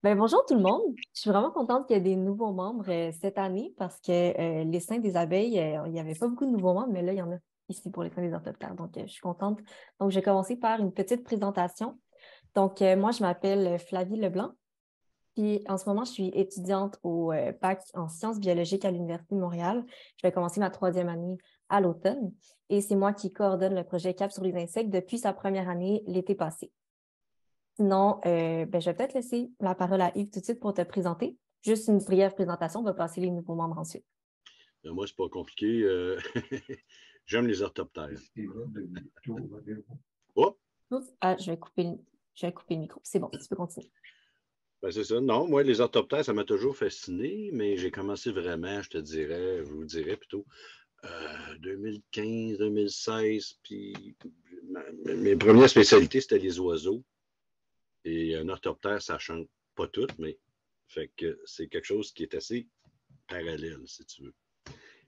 Bonjour tout le monde. Je suis vraiment contente qu'il y ait des nouveaux membres cette année parce que les Saints des abeilles, il n'y avait pas beaucoup de nouveaux membres, mais là, il y en a ici pour les Saints des orthoptères. Donc, je suis contente. Donc, je vais commencer par une petite présentation. Donc, moi, je m'appelle Flavie Leblanc. Puis, en ce moment, je suis étudiante au bac en sciences biologiques à l'Université de Montréal. Je vais commencer ma troisième année à l'automne. Et c'est moi qui coordonne le projet CAP sur les insectes depuis sa première année l'été passé. Sinon, je vais peut-être laisser la parole à Yves tout de suite pour te présenter. Juste une brève présentation, on va passer les nouveaux membres ensuite. Moi, c'est pas compliqué. J'aime les orthoptères. Oh, Oups, je vais couper le micro. C'est bon, tu peux continuer. ben c'est ça. Non, moi, les orthoptères, ça m'a toujours fasciné, mais j'ai commencé vraiment, je vous dirais plutôt, 2015, 2016, puis mes premières spécialités, c'était les oiseaux. Et un orthoptère, ça chante pas tout, mais fait que c'est quelque chose qui est assez parallèle, si tu veux.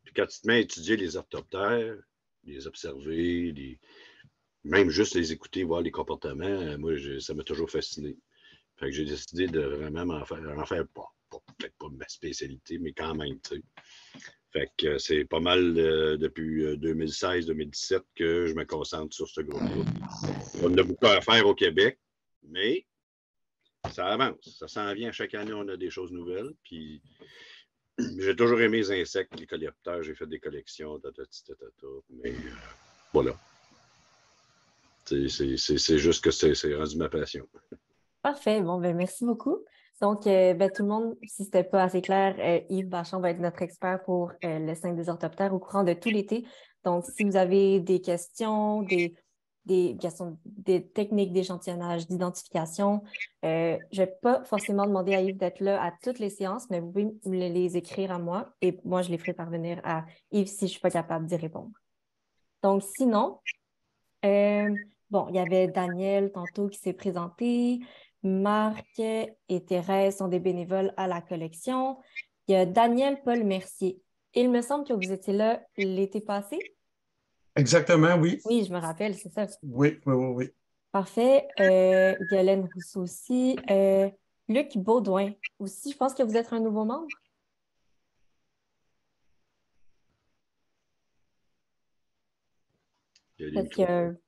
Puis quand tu te mets à étudier les orthoptères, les observer, même juste les écouter, voir les comportements, moi, ça m'a toujours fasciné. Fait que j'ai décidé de vraiment en faire peut-être pas ma spécialité, mais quand même, tu sais. Fait que c'est pas mal depuis 2016-2017 que je me concentre sur ce groupe-là. On a beaucoup à faire au Québec, mais ça avance. Ça s'en vient. Chaque année, on a des choses nouvelles. Puis j'ai toujours aimé les insectes, les coléoptères. J'ai fait des collections, mais voilà. C'est juste que c'est rendu ma passion. Parfait. Bon, merci beaucoup. Donc, tout le monde, si c'était pas assez clair, Yves Bachand va être notre expert pour le sein des orthoptères au courant de tout l'été. Donc, si vous avez des questions, des questions, des techniques d'échantillonnage, d'identification, je vais pas forcément demander à Yves d'être là à toutes les séances, mais vous pouvez me les écrire à moi et moi, je les ferai parvenir à Yves si je suis pas capable d'y répondre. Donc, sinon, euh, bon, il y avait Daniel tantôt qui s'est présenté. Marc et Thérèse sont des bénévoles à la collection. Il y a Daniel Paul Mercier. Il me semble que vous étiez là l'été passé. Exactement, oui. Oui, je me rappelle, c'est ça. Oui, oui, oui, oui. Parfait. Yolène Rousseau aussi. Luc Baudouin aussi. Je pense que vous êtes un nouveau membre. Il y a des Peut-être micros.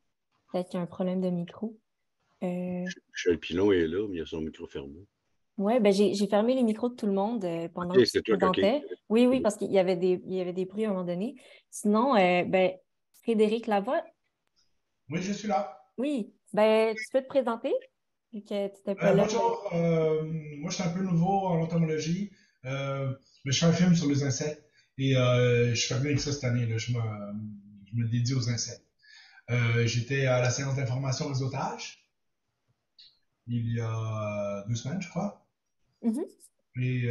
peut-être qu'il y a un problème de micro. Michel Pilon est là, mais il a son micro fermé. Oui, j'ai fermé les micros de tout le monde pendant OK, qu'ils se c'est toi, OK. présentaient. Oui, oui, parce qu'il y avait il y avait des bruits à un moment donné. Sinon, Frédéric Lavoie, Oui, je suis là. oui, tu peux te présenter, vu que tu n'étais pas là. Bonjour, moi je suis un peu nouveau en entomologie, mais je fais un film sur les insectes et je fais bien avec ça cette année. Là. Je me dédie aux insectes. J'étais à la séance d'information réseautage il y a 2 semaines, je crois. Mhm. Et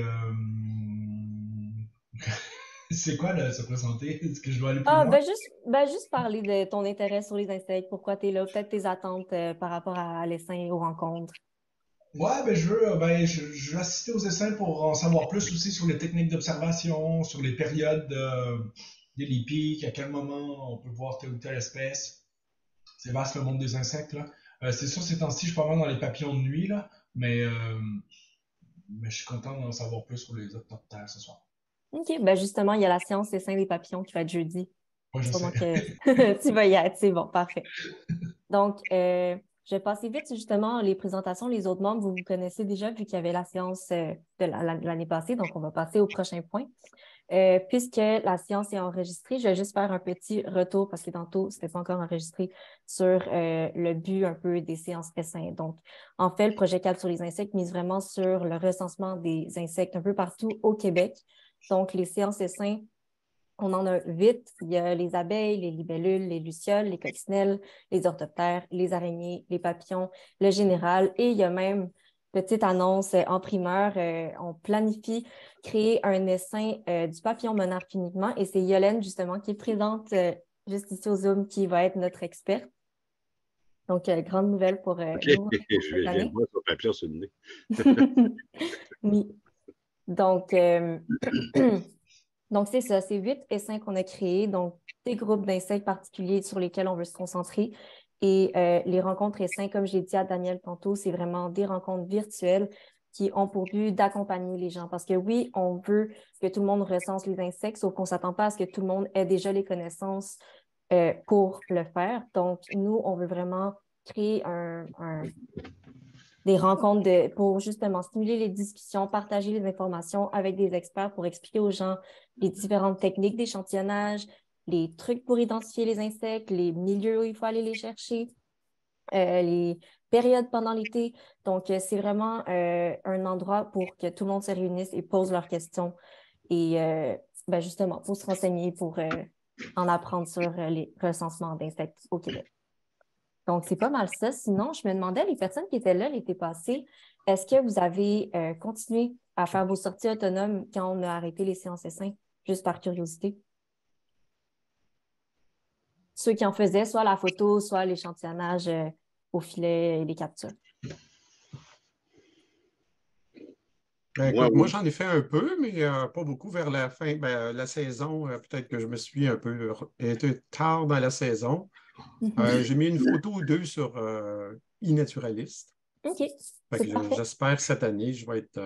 c'est quoi de se présenter? Est-ce que je dois aller plus Ah, loin? juste parler de ton intérêt sur les insectes, pourquoi tu es là, peut-être tes attentes par rapport à l'essaim et aux rencontres. Ouais, je veux assister aux essais pour en savoir plus aussi sur les techniques d'observation, sur les périodes des pics, à quel moment on peut voir telle ou telle espèce. C'est vaste le monde des insectes, là. C'est sûr, ces temps-ci, je suis pas mal dans les papillons de nuit, là, mais je suis content d'en savoir plus sur les octoptères ce soir. OK, justement, il y a la séance Essaim des papillons qui va être jeudi. Ouais, je Sûrement sais. que tu vas y être, c'est bon, parfait. Donc, je vais passer vite justement les présentations. Les autres membres, vous connaissez déjà vu qu'il y avait la séance de l'année passée. Donc, on va passer au prochain point. Puisque la séance est enregistrée, je vais juste faire un petit retour parce que tantôt, c'était pas encore enregistré sur le but un peu des séances essaims. Donc, en fait, le projet 4 sur les insectes mise vraiment sur le recensement des insectes un peu partout au Québec. Donc, les séances essaims on en a 8. Il y a les abeilles, les libellules, les lucioles, les coccinelles, les orthoptères, les araignées, les papillons, le général. Et il y a même, petite annonce en primeur, on planifie créer un essaim du papillon monarque uniquement. Et c'est Yolène, justement, qui est présente juste ici au Zoom, qui va être notre experte. Donc, grande nouvelle pour OK, nous je cette viens de année. voir son papier sur le nez. Oui. Donc, Donc, c'est ça, c'est 8 essaims qu'on a créés, donc des groupes d'insectes particuliers sur lesquels on veut se concentrer. Et les rencontres essaims, comme j'ai dit à Daniel tantôt, c'est vraiment des rencontres virtuelles qui ont pour but d'accompagner les gens. Parce que oui, on veut que tout le monde recense les insectes, sauf qu'on ne s'attend pas à ce que tout le monde ait déjà les connaissances pour le faire. Donc, nous, on veut vraiment créer des rencontres pour justement stimuler les discussions, partager les informations avec des experts pour expliquer aux gens les différentes techniques d'échantillonnage, les trucs pour identifier les insectes, les milieux où il faut aller les chercher, les périodes pendant l'été. Donc, c'est vraiment un endroit pour que tout le monde se réunisse et pose leurs questions et justement, pour se renseigner, pour en apprendre sur les recensements d'insectes au Québec. Donc, c'est pas mal ça. Sinon, je me demandais, les personnes qui étaient là l'été passé, est-ce que vous avez continué à faire vos sorties autonomes quand on a arrêté les séances essaims, juste par curiosité? Ceux qui en faisaient soit la photo, soit l'échantillonnage au filet et les captures. Écoute, moi, j'en ai fait un peu, mais pas beaucoup vers la fin. La saison, peut-être que je me suis un peu été tard dans la saison. J'ai mis une photo ou deux sur iNaturalist. OK, Fait c'est que parfait. j'espère que cette année, je vais être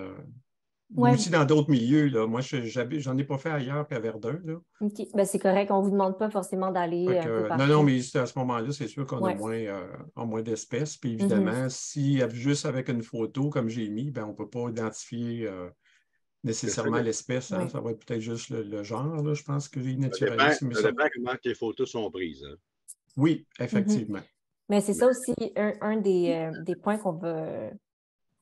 Ouais. aussi dans d'autres milieux. Là. Moi, j'en ai pas fait ailleurs qu'à Verdun. Là. OK, c'est correct. On ne vous demande pas forcément d'aller un peu partout. Non, mais à ce moment-là, c'est sûr qu'on Ouais. a moins d'espèces. Puis évidemment, si juste avec une photo, comme j'ai mis, on ne peut pas identifier nécessairement l'espèce. Hein? Ouais. Ça va être peut-être juste le genre, là, je pense que j'ai Ça naturaliste. dépend comment les photos sont prises. Hein? Oui, effectivement. Mais c'est ça aussi un des points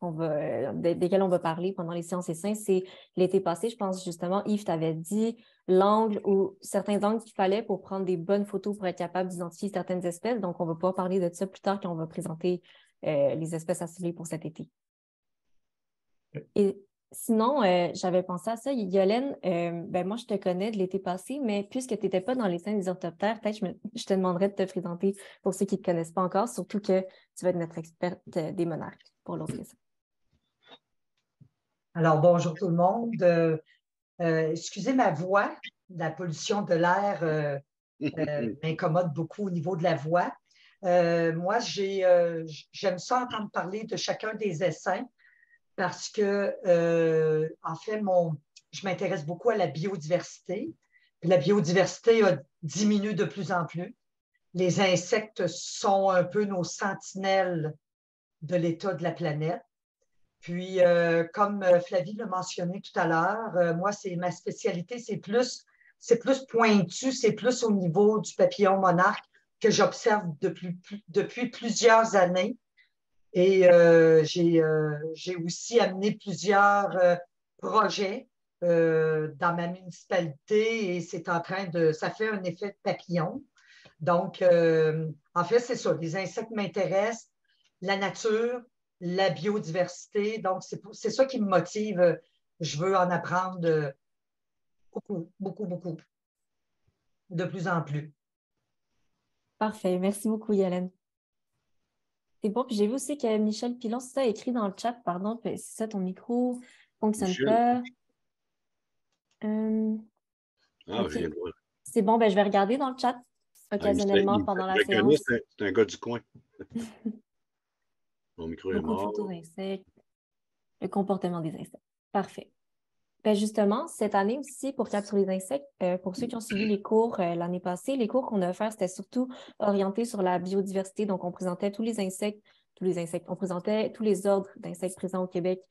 desquels on va parler pendant les séances essaims, c'est l'été passé, je pense justement, Yves t'avait dit l'angle ou certains angles qu'il fallait pour prendre des bonnes photos pour être capable d'identifier certaines espèces. Donc, on va pouvoir parler de ça plus tard quand on va présenter les espèces à cibler pour cet été. Et sinon, j'avais pensé à ça. Yolène, moi, je te connais de l'été passé, mais puisque tu n'étais pas dans les scènes des orthoptères, peut-être je te demanderais de te présenter pour ceux qui ne te connaissent pas encore, surtout que tu vas être notre experte des monarques pour l'autre question. Alors, bonjour tout le monde. Excusez ma voix, la pollution de l'air m'incommode beaucoup au niveau de la voix. Moi, j'aime ça entendre parler de chacun des essais parce que, en fait, je m'intéresse beaucoup à la biodiversité. Puis la biodiversité a diminué de plus en plus. Les insectes sont un peu nos sentinelles de l'état de la planète. Puis, comme Flavie l'a mentionné tout à l'heure, moi, c'est ma spécialité, c'est plus pointu, c'est plus au niveau du papillon monarque que j'observe depuis plusieurs années. Et j'ai aussi amené plusieurs projets dans ma municipalité et ça fait un effet de papillon. Donc, en fait, c'est ça, les insectes m'intéressent, la nature, la biodiversité. Donc, c'est ça qui me motive. Je veux en apprendre beaucoup, beaucoup, beaucoup, de plus en plus. Parfait. Merci beaucoup, Yolène. C'est bon. Puis j'ai vu aussi que Michel Pilon, c'est ça, écrit dans le chat, pardon, c'est ça, ton micro ne fonctionne pas. Je viens de voir. C'est bon, je vais regarder dans le chat occasionnellement pendant la séance. C'est un gars du coin. Mon micro est mort. Beaucoup de photos d'insectes, le comportement des insectes. Parfait. Justement, cette année aussi, pour Capturer les insectes, pour ceux qui ont suivi les cours l'année passée, les cours qu'on a offerts, c'était surtout orienté sur la biodiversité. Donc, on présentait tous les insectes, on présentait tous les ordres d'insectes présents au Québec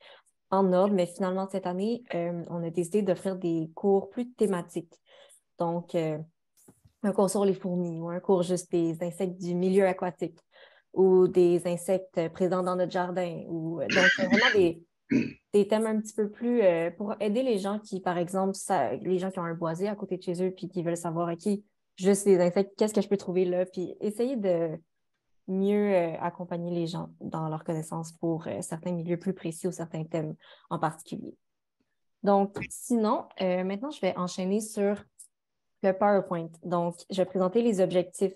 en ordre, mais finalement, cette année, on a décidé d'offrir des cours plus thématiques. Donc, un cours sur les fourmis ou un cours juste des insectes du milieu aquatique ou des insectes présents dans notre jardin. Donc, vraiment des thèmes un petit peu plus pour aider les gens qui, par exemple, les gens qui ont un boisé à côté de chez eux puis qui veulent savoir, OK, juste les insectes, qu'est-ce que je peux trouver là? Puis essayer de mieux accompagner les gens dans leur connaissance pour certains milieux plus précis ou certains thèmes en particulier. Donc, sinon, maintenant, je vais enchaîner sur le PowerPoint. Donc, je vais présenter les objectifs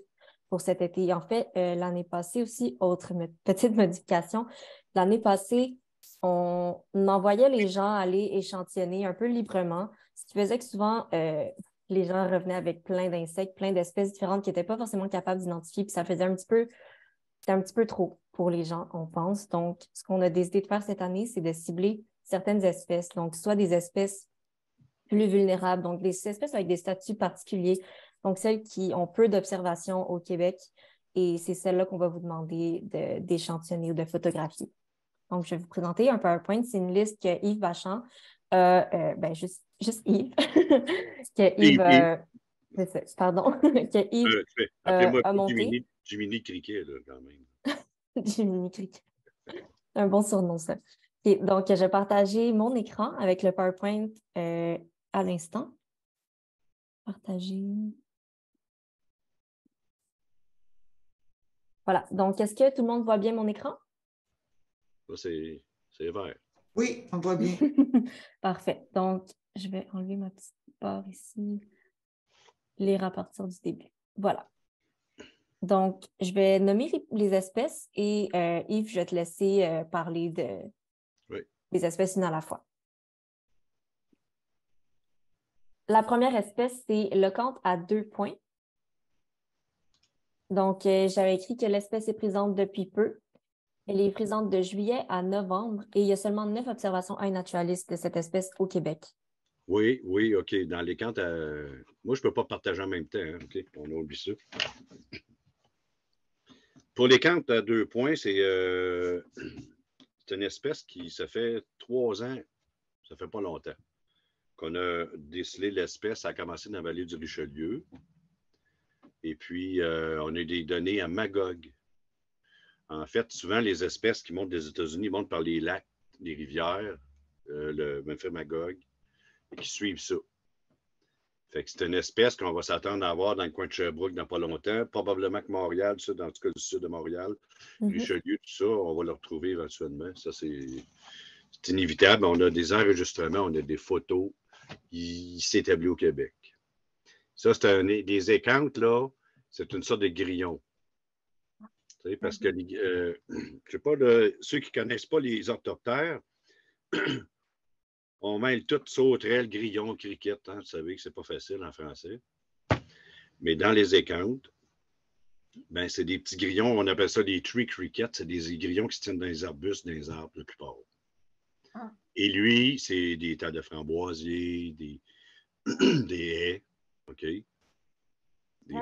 pour cet été. En fait, l'année passée aussi, autre petite modification, l'année passée, on envoyait les gens aller échantillonner un peu librement, ce qui faisait que souvent, les gens revenaient avec plein d'insectes, plein d'espèces différentes qu'ils n'étaient pas forcément capables d'identifier, puis ça faisait c'était un petit peu trop pour les gens, on pense. Donc, ce qu'on a décidé de faire cette année, c'est de cibler certaines espèces. Donc, soit des espèces plus vulnérables, donc des espèces avec des statuts particuliers, donc celles qui ont peu d'observation au Québec. Et c'est celles-là qu'on va vous demander d'échantillonner ou de photographier. Donc, je vais vous présenter un PowerPoint. C'est une liste que Yves Vachon, juste Yves, que Yves, pardon, que Yves appelez-moi a monté. Jiminy Criquet, là, quand même. Jiminy Criquet. Un bon surnom, ça. Okay, donc, je vais partager mon écran avec le PowerPoint à l'instant. Partager. Voilà. Donc, est-ce que tout le monde voit bien mon écran? Ça, c'est vert. Oui, on voit bien. Parfait. Donc, je vais enlever ma petite barre ici. Lire à partir du début. Voilà. Donc, je vais nommer les espèces et Yves, je vais te laisser parler des espèces une à la fois. La première espèce, c'est locante à 2 points. Donc, j'avais écrit que l'espèce est présente depuis peu. Elle est présente de juillet à novembre et il y a seulement 9 observations iNaturalist de cette espèce au Québec. Oui, OK. Dans les cantes, moi, je ne peux pas partager en même temps. Hein? OK, on a oublié ça. Pour les cantes à 2 points, c'est une espèce qui, ça fait 3 ans, ça fait pas longtemps, qu'on a décelé l'espèce. Ça a commencé dans la vallée du Richelieu. Et puis, on a eu des données à Magog. En fait, souvent, les espèces qui montent des États-Unis montent par les lacs, les rivières, le Memphis Magog, et qui suivent ça. Fait que c'est une espèce qu'on va s'attendre à avoir dans le coin de Sherbrooke dans pas longtemps. Probablement que Montréal, ça, dans tout cas du sud de Montréal, Richelieu, tout ça, on va le retrouver éventuellement. Ça, c'est inévitable. On a des enregistrements, on a des photos. Il s'est établi au Québec. Ça, c'est des écantes, là, c'est une sorte de grillon. Tu sais, parce que, je sais pas, ceux qui ne connaissent pas les orthoptères, on mêle tout sauterelle, grillon, cricket. Hein, vous savez que c'est pas facile en français. Mais dans les écantes, ben, c'est des petits grillons, on appelle ça des tree crickets. C'est des grillons qui se tiennent dans les arbustes, dans les arbres, la plupart. Ah. Et lui, c'est des tas de framboisiers, des haies, OK? Des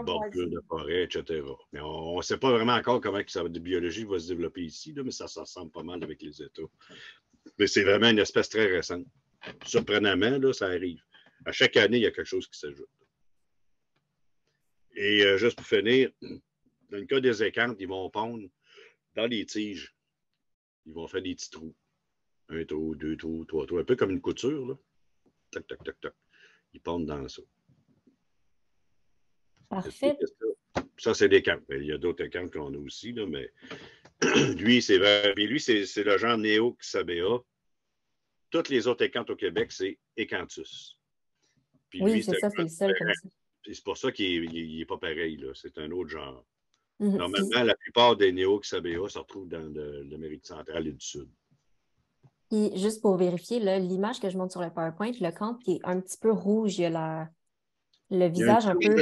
bordures de forêt, etc. Mais on ne sait pas vraiment encore comment la biologie va se développer ici, là, mais ça ressemble pas mal avec les États. Mais c'est vraiment une espèce très récente. Surprenamment, là, ça arrive. À chaque année, il y a quelque chose qui s'ajoute. Et juste pour finir, dans le cas des écantes, ils vont pondre dans les tiges. Ils vont faire des petits trous. 1 trou, 2 trous, 3 trous. Un peu comme une couture, là. Tac, tac, tac, tac. Ils pondent dans ça. Parfait. Ça, c'est des cantes. Il y a d'autres cantes qu'on a aussi, là, mais lui, c'est le genre Neoxabea. Toutes les autres écantes au Québec, c'est Ecanthus. Puis oui, c'est ça, c'est le seul comme ça. C'est pour ça qu'il n'est pas pareil. C'est un autre genre. Normalement, la plupart des Neoxabea se retrouvent dans l'Amérique centrale et du Sud. Et juste pour vérifier, l'image que je montre sur le PowerPoint, le camp qui est un petit peu rouge, il y a le visage un peu...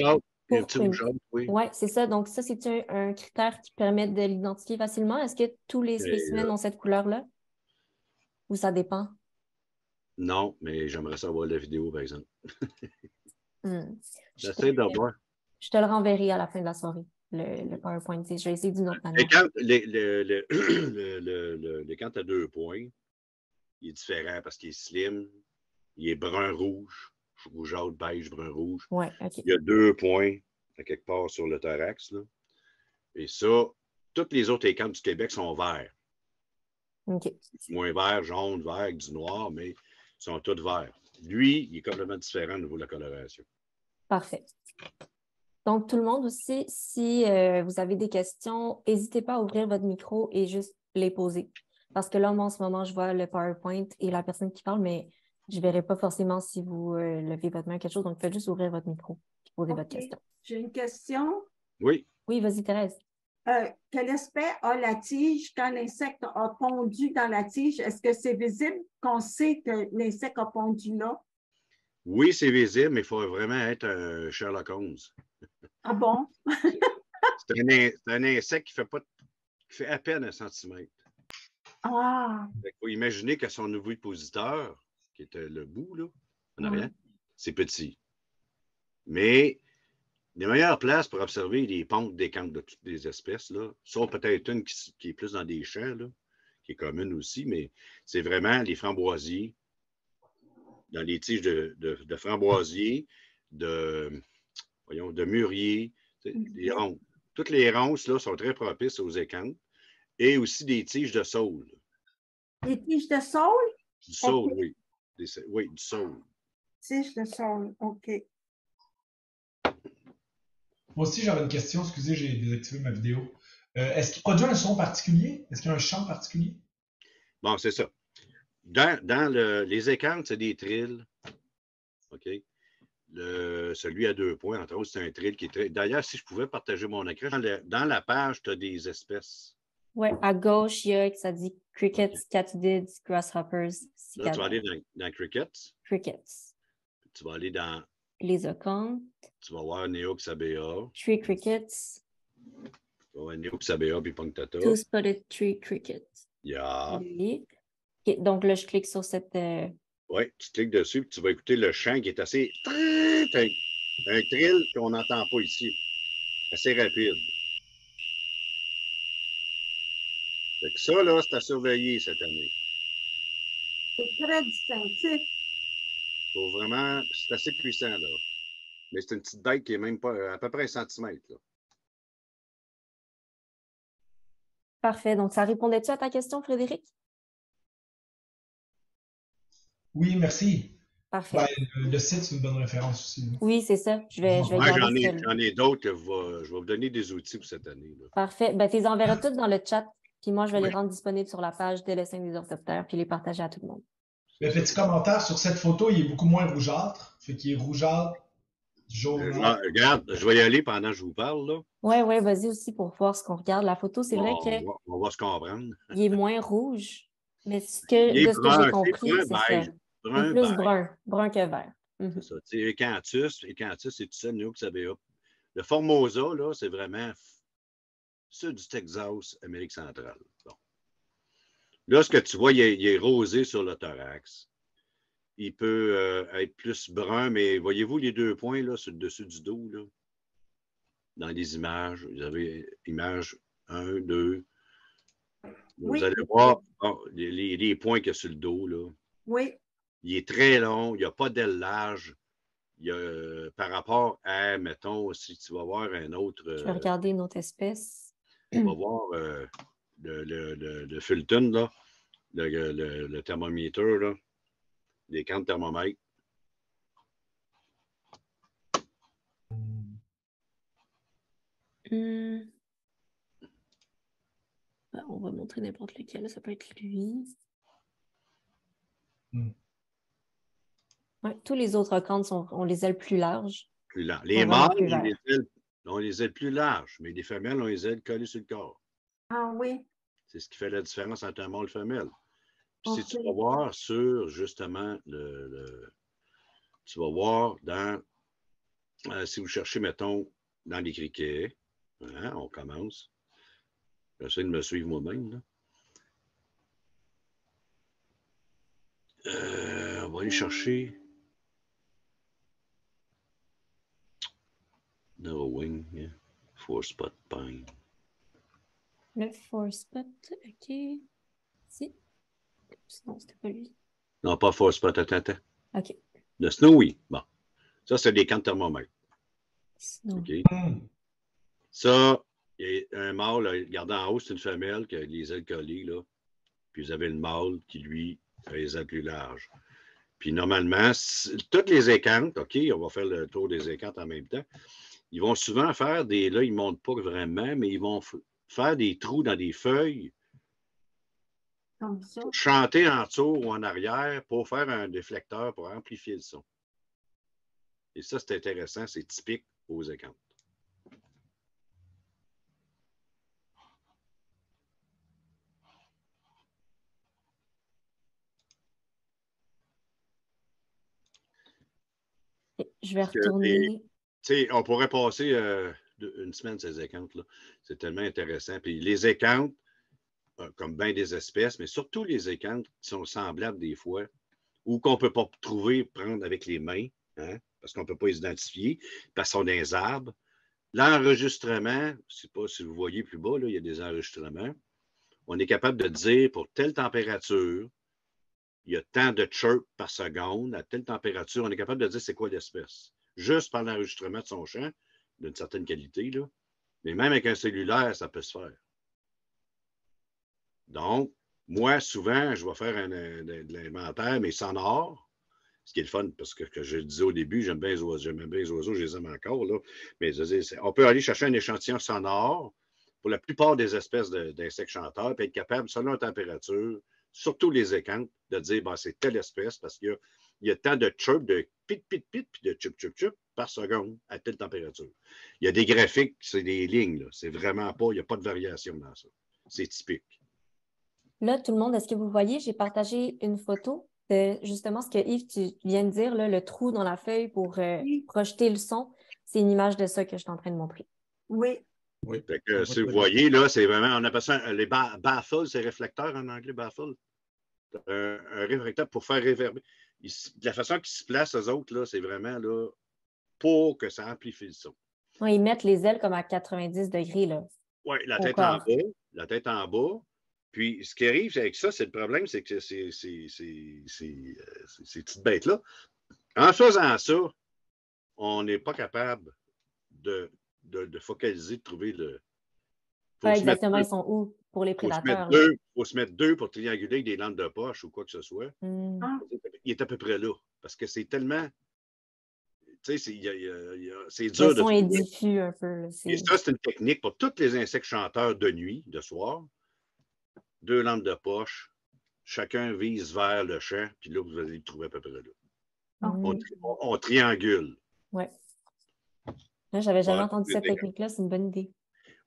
Oui, c'est ça. Donc, ça, c'est un critère qui permet de l'identifier facilement. Est-ce que tous les spécimens ont cette couleur-là? Ou ça dépend? Non, mais j'aimerais savoir la vidéo, par exemple. J'essaie de voir. Je te le renverrai à la fin de la soirée, le PowerPoint. Je vais essayer d'une autre manière. Les cantes à 2 points, il est différent parce qu'il est slim, il est brun-rouge, rougeâtre, beige, brun-rouge. Ouais, OK. Il y a 2 points à quelque part sur le thorax. Là. Et ça, toutes les autres écantes du Québec sont verts. OK. Moins vert, jaune, vert, avec du noir, mais ils sont tous verts. Lui, il est complètement différent au niveau de la coloration. Parfait. Donc, tout le monde aussi, si vous avez des questions, n'hésitez pas à ouvrir votre micro et juste les poser. Parce que là, moi, en ce moment, je vois le PowerPoint et la personne qui parle, mais je ne verrai pas forcément si vous levez votre main ou quelque chose. Donc, faites juste ouvrir votre micro et poser votre question. J'ai une question. Oui. Oui, vas-y, Thérèse. Quel aspect a la tige quand l'insecte a pondu dans la tige? Est-ce que c'est visible qu'on sait que l'insecte a pondu là? Oui, c'est visible, mais il faut vraiment être un Sherlock Holmes. Ah bon? C'est un insecte qui fait à peine 1 centimètre. Ah! Il faut imaginer que son ovipositeur, qui était le bout, là, en arrière, c'est petit. Mais les meilleures places pour observer les pontes des cantes de toutes les espèces, là, sauf peut-être une qui est plus dans des champs, là, qui est commune aussi, mais c'est vraiment les framboisiers, dans les tiges de framboisiers, de mûriers, les ronces. Toutes les ronces là, sont très propices aux écantes et aussi des tiges de saule. Des tiges de saule? Du saule, oui. Oui, du saule. Tiges de saule, OK. Moi aussi, j'avais une question. Excusez, j'ai désactivé ma vidéo. Est-ce qu'il produit un son particulier? Est-ce qu'il y a un chant particulier? Bon, c'est ça. Dans les écantes, c'est des trilles. OK? Celui à 2 points, entre autres, c'est un trill qui est très. D'ailleurs, si je pouvais partager mon écran, dans la page, tu as des espèces. Oui, à gauche, il y a, ça dit crickets, catidids, grasshoppers, Là, tu vas aller dans crickets. Crickets. Tu vas aller dans. Les ocontes. Tu vas voir Neoxabea. Tree crickets. Tu vas voir Neoxabea puis Punctata. Two-spotted tree cricket. Yeah. Okay, donc là, je clique sur cette. Oui, tu cliques dessus et tu vas écouter le chant qui est assez. Un trill qu'on n'entend pas ici. Assez rapide. Fait que ça, là, c'est à surveiller cette année. C'est très distinctif. Faut vraiment. C'est assez puissant, là. Mais c'est une petite bête qui est même pas à peu près 1 centimètre, là. Parfait. Donc, ça répondait-tu à ta question, Frédéric? Oui, merci. Parfait. Ben, le site, c'est une bonne référence aussi. Oui, c'est ça. Je vais Moi, garder j'en ai d'autres que je vais vous donner des outils pour cette année, là. Parfait. Ben, tu les enverras toutes dans le chat, puis moi, je vais les rendre disponibles sur la page des dessins des orthoptères, puis les partager à tout le monde. Le petit commentaire sur cette photo, il est beaucoup moins rougeâtre. Fait qu'il est rougeâtre, jaune. Regarde, je vais y aller pendant que je vous parle, là. Oui, vas-y aussi pour voir ce qu'on regarde. La photo, c'est vrai On va se comprendre. qu'il est moins rouge, mais de ce que j'ai compris, c'est ça. Il est plus brun que vert. C'est ça. Tu sais, Ecanthus, c'est tout ça, Neoxabea. Le Formosa, là, c'est vraiment ceux du Texas, Amérique centrale. Bon. Là, ce que tu vois, il est rosé sur le thorax. Il peut être plus brun, mais voyez-vous les 2 points là, sur le dessus du dos, là? Dans les images, vous avez image 1, 2. Vous allez voir les points qu'il y a sur le dos, là. Oui. Il est très long, il n'y a pas d'ailage. Par rapport à, mettons, si tu vas voir un autre. Je vais regarder une autre espèce. Tu vas voir le Fulton, là, le thermomètre, là, les camps de thermomètre. Ben, on va montrer n'importe lequel, ça peut être lui. Ouais, tous les autres cantes ont les ailes plus larges. Plus larges. Les mâles ont les ailes plus larges, mais les femelles ont les ailes collées sur le corps. Ah oui. C'est ce qui fait la différence entre un mâle et une femelle. Puis si tu vas voir sur, justement, tu vas voir dans, si vous cherchez, mettons, dans les criquets, hein, on commence. J'essaie de me suivre moi-même, là. On va aller chercher Narrowing, yeah. 4-spot pine. Le 4-spot, OK. Si. Sinon, c'était pas lui. Non, pas 4-spot, attends. OK. Le Snowy, bon. Ça, c'est des camps de thermomètre. OK. Ça, il y a un mâle, regardez en haut, c'est une femelle qui a les ailes collées, là. Puis vous avez le mâle qui, lui, a les ailes plus larges. Puis normalement, toutes les écantes, OK, on va faire le tour des écantes en même temps. Ils vont souvent faire des. Là, ils ne montent pas vraiment, mais ils vont faire des trous dans des feuilles. Comme ça. Chanter en dessous ou en arrière pour faire un déflecteur pour amplifier le son. Et ça, c'est intéressant, c'est typique aux écantes. Je vais retourner. On pourrait passer une semaine ces écantes-là. C'est tellement intéressant. Puis les écantes, comme bien des espèces, mais surtout les écantes qui sont semblables des fois, ou qu'on ne peut pas trouver, prendre avec les mains, hein, parce qu'on ne peut pas les identifier, parce qu'ils sont dans les arbres. L'enregistrement, je ne sais pas si vous voyez plus bas, là, il y a des enregistrements. On est capable de dire pour telle température, il y a tant de chirp par seconde, à telle température, on est capable de dire c'est quoi l'espèce. Juste par l'enregistrement de son chant, d'une certaine qualité, là. Mais même avec un cellulaire, ça peut se faire. Donc, moi, souvent, je vais faire de l'inventaire, mais sonore, ce qui est le fun, parce que je le disais au début, j'aime bien les oiseaux, je les aime encore, là. Mais je veux dire, on peut aller chercher un échantillon sonore pour la plupart des espèces d'insectes chanteurs, puis être capable, selon la température, surtout les écantes, de dire, ben, c'est telle espèce, parce qu'il y a tant de chirp, de pit, pit, pit, puis de chup, chup, chup par seconde à telle température. Il y a des graphiques, c'est des lignes, là. C'est vraiment pas, il n'y a pas de variation dans ça. C'est typique. Là, tout le monde, est-ce que vous voyez, j'ai partagé une photo de justement ce que Yves, tu viens de dire, là, le trou dans la feuille pour projeter le son. C'est une image de ça que je suis en train de montrer. Oui. Oui. Fait que, si vous voyez, là, c'est vraiment, on appelle ça les baffles, c'est réflecteur en anglais, baffle. Un réflecteur pour faire réverber. De la façon qu'ils se placent, eux autres, là, c'est vraiment là, pour que ça amplifie le son. Ouais, ils mettent les ailes comme à 90 degrés, là. Oui, la Au tête corps. en bas. La tête en bas. Puis, ce qui arrive avec ça, c'est le problème, c'est que ces petites bêtes-là, en faisant ça, on n'est pas capable de focaliser, de trouver le. Ouais, exactement, ils sont où pour les prédateurs? Il faut se mettre deux pour trianguler avec des lampes de poche ou quoi que ce soit. Ah, Il est à peu près là. Parce que c'est tellement. Tu sais, c'est Le dur de son est trouver. diffus un peu. Là, Et ça, c'est une technique pour tous les insectes chanteurs de nuit, de soir. Deux lampes de poche. Chacun vise vers le champ, puis là, vous allez le trouver à peu près là. On triangule. Oui. Là, j'avais jamais Ouais, entendu cette technique-là, c'est une bonne idée.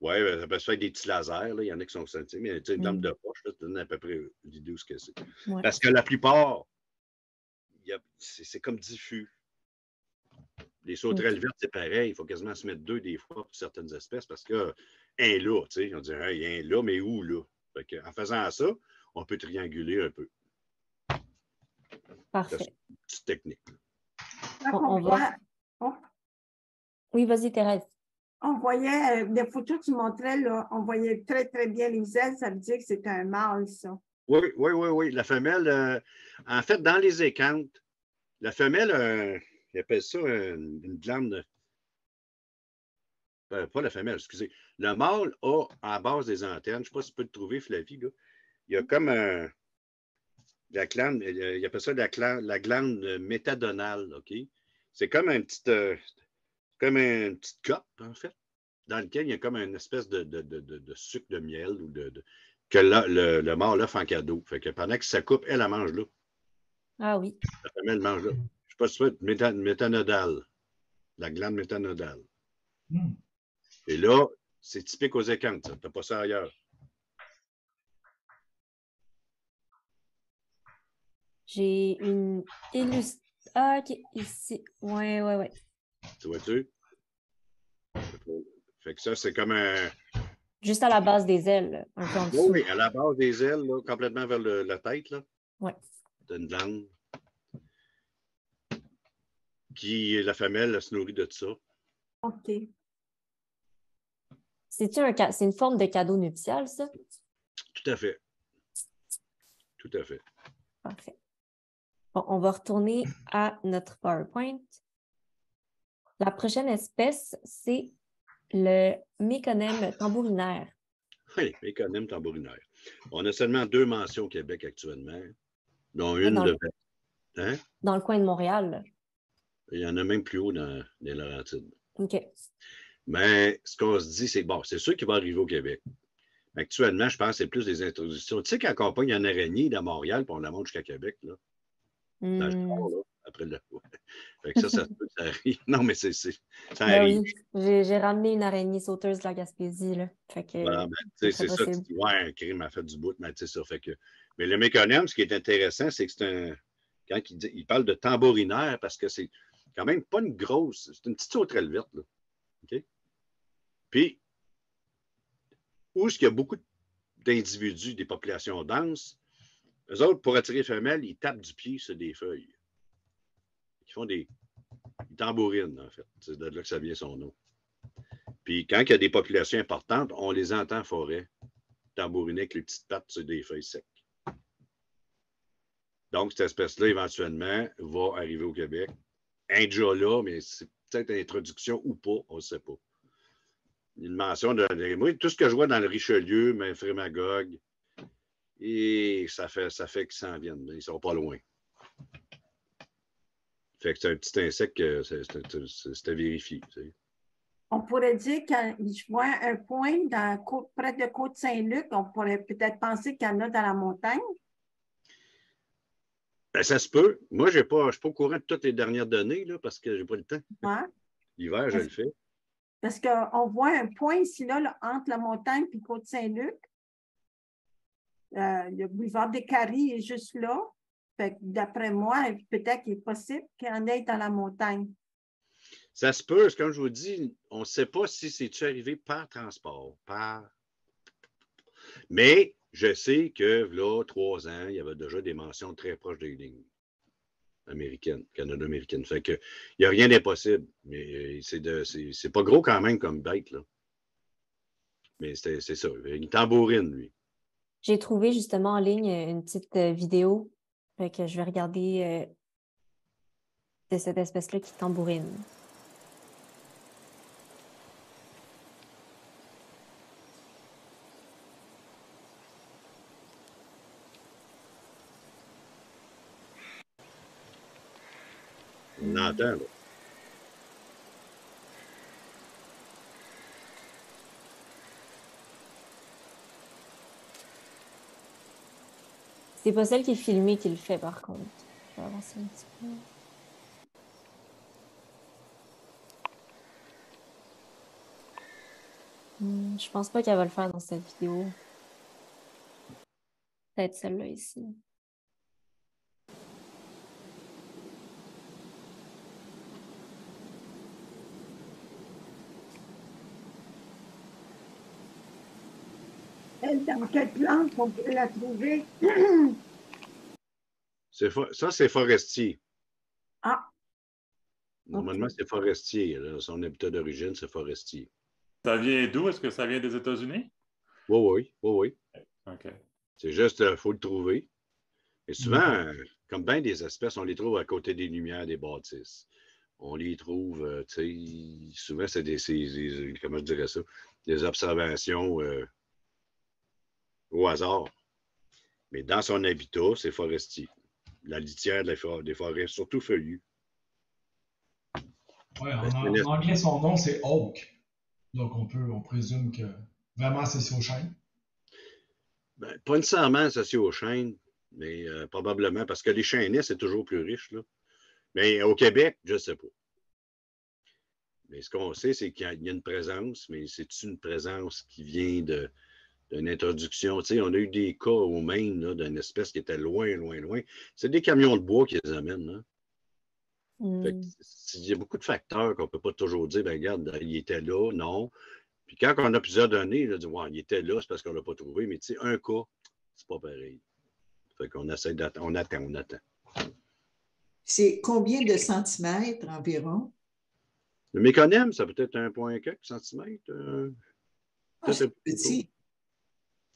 Oui, ça peut se faire des petits lasers. Là. Il y en a qui sont sentis, mais une lampe de poche, ça te donne à peu près l'idée où ce que c'est. Ouais. Parce que la plupart, c'est comme diffus. Les sauterelles vertes, c'est pareil. Il faut quasiment se mettre deux des fois pour certaines espèces parce que un là, tu sais, on dirait il y a un là, mais où là? Fait que, en faisant ça, on peut trianguler un peu. Parfait. C'est une petite technique. On va... Oui, vas-y, Thérèse. On voyait des photos que tu montrais, là, on voyait très, très bien les ailes. Ça veut dire que c'est un mâle, ça. Oui. La femelle, en fait, dans les écantes, la femelle, ils appellent ça une glande. Pas la femelle, excusez. Le mâle a, à base des antennes, je ne sais pas si tu peux le trouver, Flavie, là, il y a comme la glande, il appelle ça la glande métadonale, OK? C'est comme une petite cope, en fait, dans laquelle il y a comme une espèce de sucre de miel ou que le mâle offre en cadeau. Fait que pendant que ça coupe, elle mange là. Ah oui. La femelle mange là. Je ne sais pas si tu veux, métanodale. La glande métanodale. Et là, c'est typique aux écantes, ça. Tu n'as pas ça ailleurs. J'ai une illustration. Ah, OK, ici. Oui. Tu vois-tu? Fait que ça, c'est comme un. Juste à la base des ailes, un peu en dessous. Oui, à la base des ailes, là, complètement vers la tête, là. Oui. T'as une glande. Qui, la femelle, elle se nourrit de ça. OK. C'est une forme de cadeau nuptial, ça? Tout à fait. Tout à fait. Parfait. Bon, on va retourner à notre PowerPoint. La prochaine espèce, c'est le méconème tambourinaire. Oui, méconème tambourinaire. On a seulement 2 mentions au Québec actuellement, dont une Hein? Dans le coin de Montréal. Là. Il y en a même plus haut dans les Laurentides. OK. Mais ce qu'on se dit, c'est bon, c'est sûr qu'il va arriver au Québec. Mais actuellement, je pense que c'est plus des introductions. Tu sais, quand on pogne une araignée dans Montréal, puis on la monte jusqu'à Québec, là, dans le sport, là, après le. Fait que ça arrive. Non, mais ça arrive. Oui, j'ai ramené une araignée sauteuse de la Gaspésie, là. Fait que. Voilà, c'est ça, tu dis, ouais, un crime a fait du bout, mais tu sais ça. Fait que. Mais le méconème, ce qui est intéressant, c'est que c'est un. Quand il parle de tambourinaire, parce que c'est quand même pas une grosse. C'est une petite sauterelle verte, là. OK? Puis, où est-ce qu'il y a beaucoup d'individus, des populations denses, eux autres, pour attirer les femelles, ils tapent du pied sur des feuilles. Ils font des tambourinent, en fait. C'est de là que ça vient son nom. Puis quand il y a des populations importantes, on les entend en forêt, tambouriner avec les petites pattes sur des feuilles secs. Donc, cette espèce-là, éventuellement, va arriver au Québec. Un déjà là, mais c'est peut-être une introduction ou pas, on ne sait pas. Une mention de. Moi, tout ce que je vois dans le Richelieu, même Frémagogue, et ça fait qu'ils s'en viennent. Ils ne sont pas loin. Fait que c'est un petit insecte que c'est à vérifier. Tu sais. On pourrait dire que je vois un point près de Côte-Saint-Luc. On pourrait peut-être penser qu'il y en a dans la montagne. Ben, ça se peut. Moi, je ne suis pas au courant de toutes les dernières données là, parce que je n'ai pas le temps. Ouais. L'hiver, je le fais. Parce qu'on voit un point ici, là, entre la montagne et Côte-Saint-Luc. Le boulevard des Caries est juste là. D'après moi, peut-être qu'il est possible qu'il y en ait dans la montagne. Ça se peut, comme je vous dis, on ne sait pas si c'est arrivé par transport, Mais je sais que là, 3 ans, il y avait déjà des mentions très proches des lignes américaines, canado-américaines. Fait que il n'y a rien d'impossible. Mais c'est pas gros quand même comme bête, là. Mais c'est ça. Une tambourine, lui. J'ai trouvé justement en ligne une petite vidéo que je vais regarder de cette espèce-là qui tambourine. On l'entend, là. C'est pas celle qui est filmée qui le fait, par contre. Je vais avancer un petit peu. Je pense pas qu'elle va le faire dans cette vidéo. Peut-être celle-là ici. Dans quelle plante on peut la trouver? Ça, c'est forestier. Ah! Normalement, c'est forestier. Là. Son habitat d'origine, c'est forestier. Ça vient d'où? Est-ce que ça vient des États-Unis? Oui. OK. C'est juste, il faut le trouver. Et souvent, comme bien des espèces, on les trouve à côté des lumières des bâtisses. On les trouve, tu sais, souvent, c'est comment je dirais ça, des observations au hasard. Mais dans son habitat, c'est forestier. La litière des forêts, surtout feuillues. Oui, en anglais, son nom, c'est oak. Donc, on présume que vraiment associé au chêne. Ben, pas nécessairement associé aux chênes, mais probablement parce que les chênaies, c'est toujours plus riche. Là. Mais au Québec, je ne sais pas. Mais ce qu'on sait, c'est qu'il y a une présence, mais c'est une présence qui vient d'une introduction. Tu sais, on a eu des cas au Maine d'une espèce qui était loin. C'est des camions de bois qui les amènent. Hein? Il y a beaucoup de facteurs qu'on ne peut pas toujours dire, ben regarde, il était là, non. Puis quand on a plusieurs données, là, ouais, il était là, c'est parce qu'on ne l'a pas trouvé. Mais tu sais, un cas, c'est pas pareil. Fait qu'on essaie d'attendre, on attend. C'est combien de centimètres environ? Le méconème, ça peut être 1,4 centimètres. C'est petit.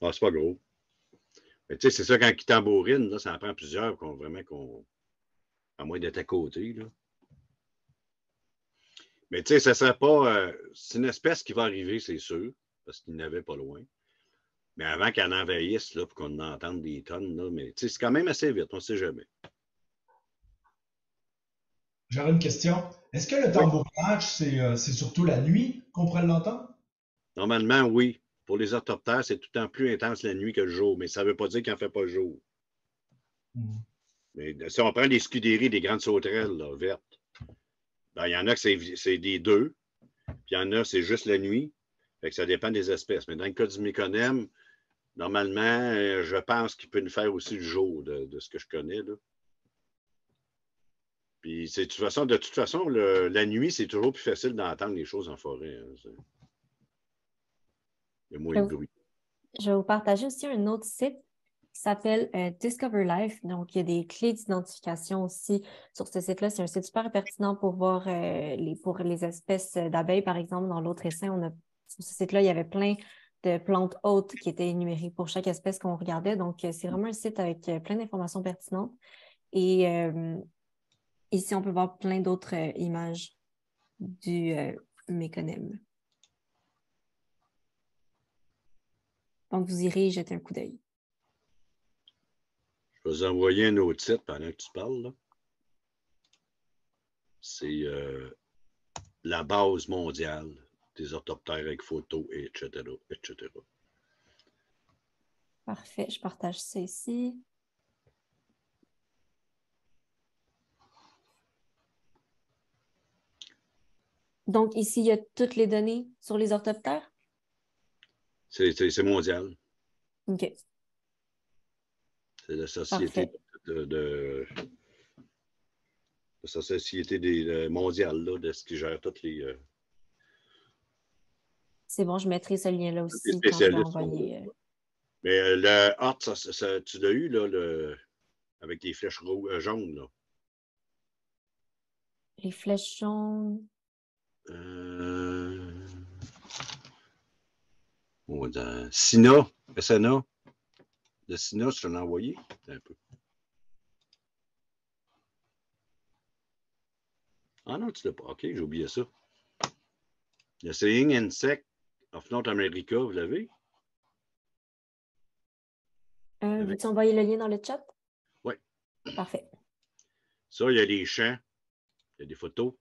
Ah, c'est pas gros. Mais tu sais, c'est ça, quand il tambourine, là, ça en prend plusieurs à moins d'être à côté. Là. Mais tu sais, ça ne serait pas. C'est une espèce qui va arriver, c'est sûr, parce qu'il n'avait pas loin. Mais avant qu'elle envahisse, là, pour qu'on en entende des tonnes, là, mais c'est quand même assez vite, on ne sait jamais. J'aurais une question. Est-ce que le tambourinage, c'est surtout la nuit qu'on pourrait l'entendre? Normalement, oui. Pour les orthoptères, c'est tout le temps plus intense la nuit que le jour, mais ça ne veut pas dire qu'il n'en fait pas le jour. Mais si on prend les scudéries des grandes sauterelles là, vertes, ben, il y en a que c'est des deux, puis il y en a c'est juste la nuit. Fait que ça dépend des espèces. Mais dans le cas du méconème, normalement, je pense qu'il peut nous faire aussi le jour de ce que je connais. Là. Puis de toute façon, la nuit, c'est toujours plus facile d'entendre les choses en forêt. Hein. Il y a moins de bruit. je vais vous partager aussi un autre site qui s'appelle Discover Life. Donc, il y a des clés d'identification aussi sur ce site-là. C'est un site super pertinent pour voir pour les espèces d'abeilles, par exemple. Dans l'autre essai, sur ce site-là, il y avait plein de plantes hôtes qui étaient énumérées pour chaque espèce qu'on regardait. Donc, c'est vraiment un site avec plein d'informations pertinentes. Et ici, on peut voir plein d'autres images du méconème. Donc, vous irez y jeter un coup d'œil. Je vais vous envoyer un autre site pendant que tu parles, là. C'est la base mondiale des orthoptères avec photos, etc., etc. Parfait, je partage ça ici. Donc, ici, il y a toutes les données sur les orthoptères? C'est mondial. OK. C'est la société la société mondiale là, de ce qui gère toutes les... C'est bon, je mettrai ce lien-là les aussi quand je vais spécialistes. envoyer. Mais le Hart, tu l'as eu, là, avec les flèches jaunes, là. Les flèches jaunes. SINA, SNA. Le SINA, je t'en ai envoyé un peu. Ah non, tu l'as pas. OK, j'ai oublié ça. Le Seeing Insect of North America, vous l'avez? Veux-tu envoyer le lien dans le chat? Oui. Parfait. Ça, il y a des champs, il y a des photos,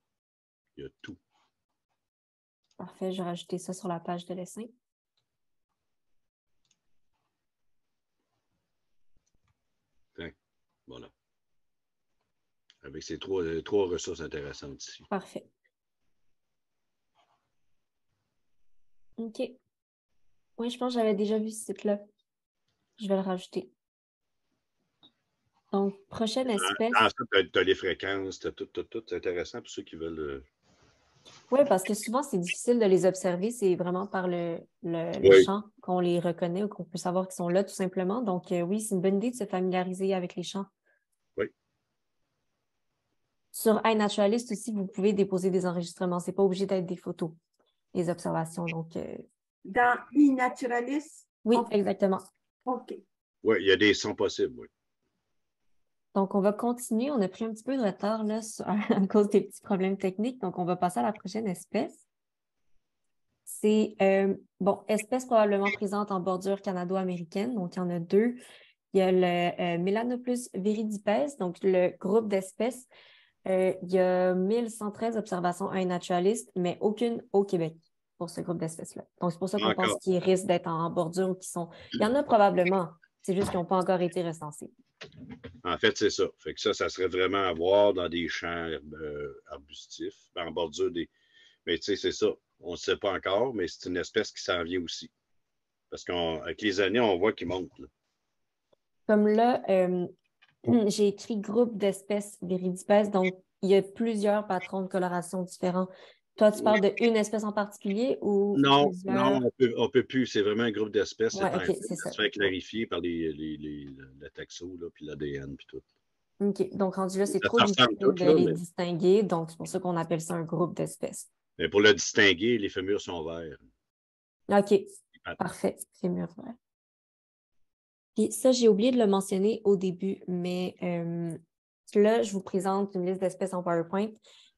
il y a tout. Parfait, je vais rajouter ça sur la page de l'essai. Voilà. Avec ces trois ressources intéressantes ici. Parfait. OK. Oui, je pense que j'avais déjà vu ce site-là. Je vais le rajouter. Donc, prochaine espèce. Tu as les fréquences, tu as tout. C'est intéressant pour ceux qui veulent. Oui, parce que souvent, c'est difficile de les observer. C'est vraiment par le Oui. champ qu'on les reconnaît ou qu'on peut savoir qu'ils sont là, tout simplement. Donc, oui, c'est une bonne idée de se familiariser avec les champs. Oui. Sur iNaturalist aussi, vous pouvez déposer des enregistrements. Ce n'est pas obligé d'être des photos, les observations. Donc, dans iNaturalist? Oui, exactement. OK. Oui, il y a des sons possibles, oui. Donc, on va continuer. On a pris un petit peu de retard là, à cause des petits problèmes techniques. Donc, on va passer à la prochaine espèce. C'est, espèce probablement présente en bordure canado-américaine. Donc, il y en a deux. Il y a le Melanoplus viridipes, donc le groupe d'espèces. Il y a 1113 observations à un naturaliste, mais aucune au Québec pour ce groupe d'espèces-là. Donc, c'est pour ça qu'on pense qu'ils risquent d'être en bordure ou qu'ils sont... Il y en a probablement. C'est juste qu'ils n'ont pas encore été recensés. En fait, c'est ça. Fait que ça serait vraiment à voir dans des champs arbustifs, en bordure des... Mais tu sais, c'est ça. On ne sait pas encore, mais c'est une espèce qui s'en vient aussi. Parce qu'avec les années, on voit qu'il monte. Là. Comme là, j'ai écrit groupe d'espèces viridipes, donc il y a plusieurs patrons de coloration différents. Toi, tu parles d'une espèce en particulier ou plusieurs? Non, on peut plus. C'est vraiment un groupe d'espèces. Ouais, OK, c'est ça. Ça se fait clarifier par le taxo, là, puis l'ADN, puis tout. OK. Donc, rendu là, c'est trop difficile de les distinguer. Donc, c'est pour ça qu'on appelle ça un groupe d'espèces. Mais pour le distinguer, les fémurs sont verts. OK. Parfait. Fémurs verts. Puis ça, j'ai oublié de le mentionner au début, mais là, je vous présente une liste d'espèces en PowerPoint.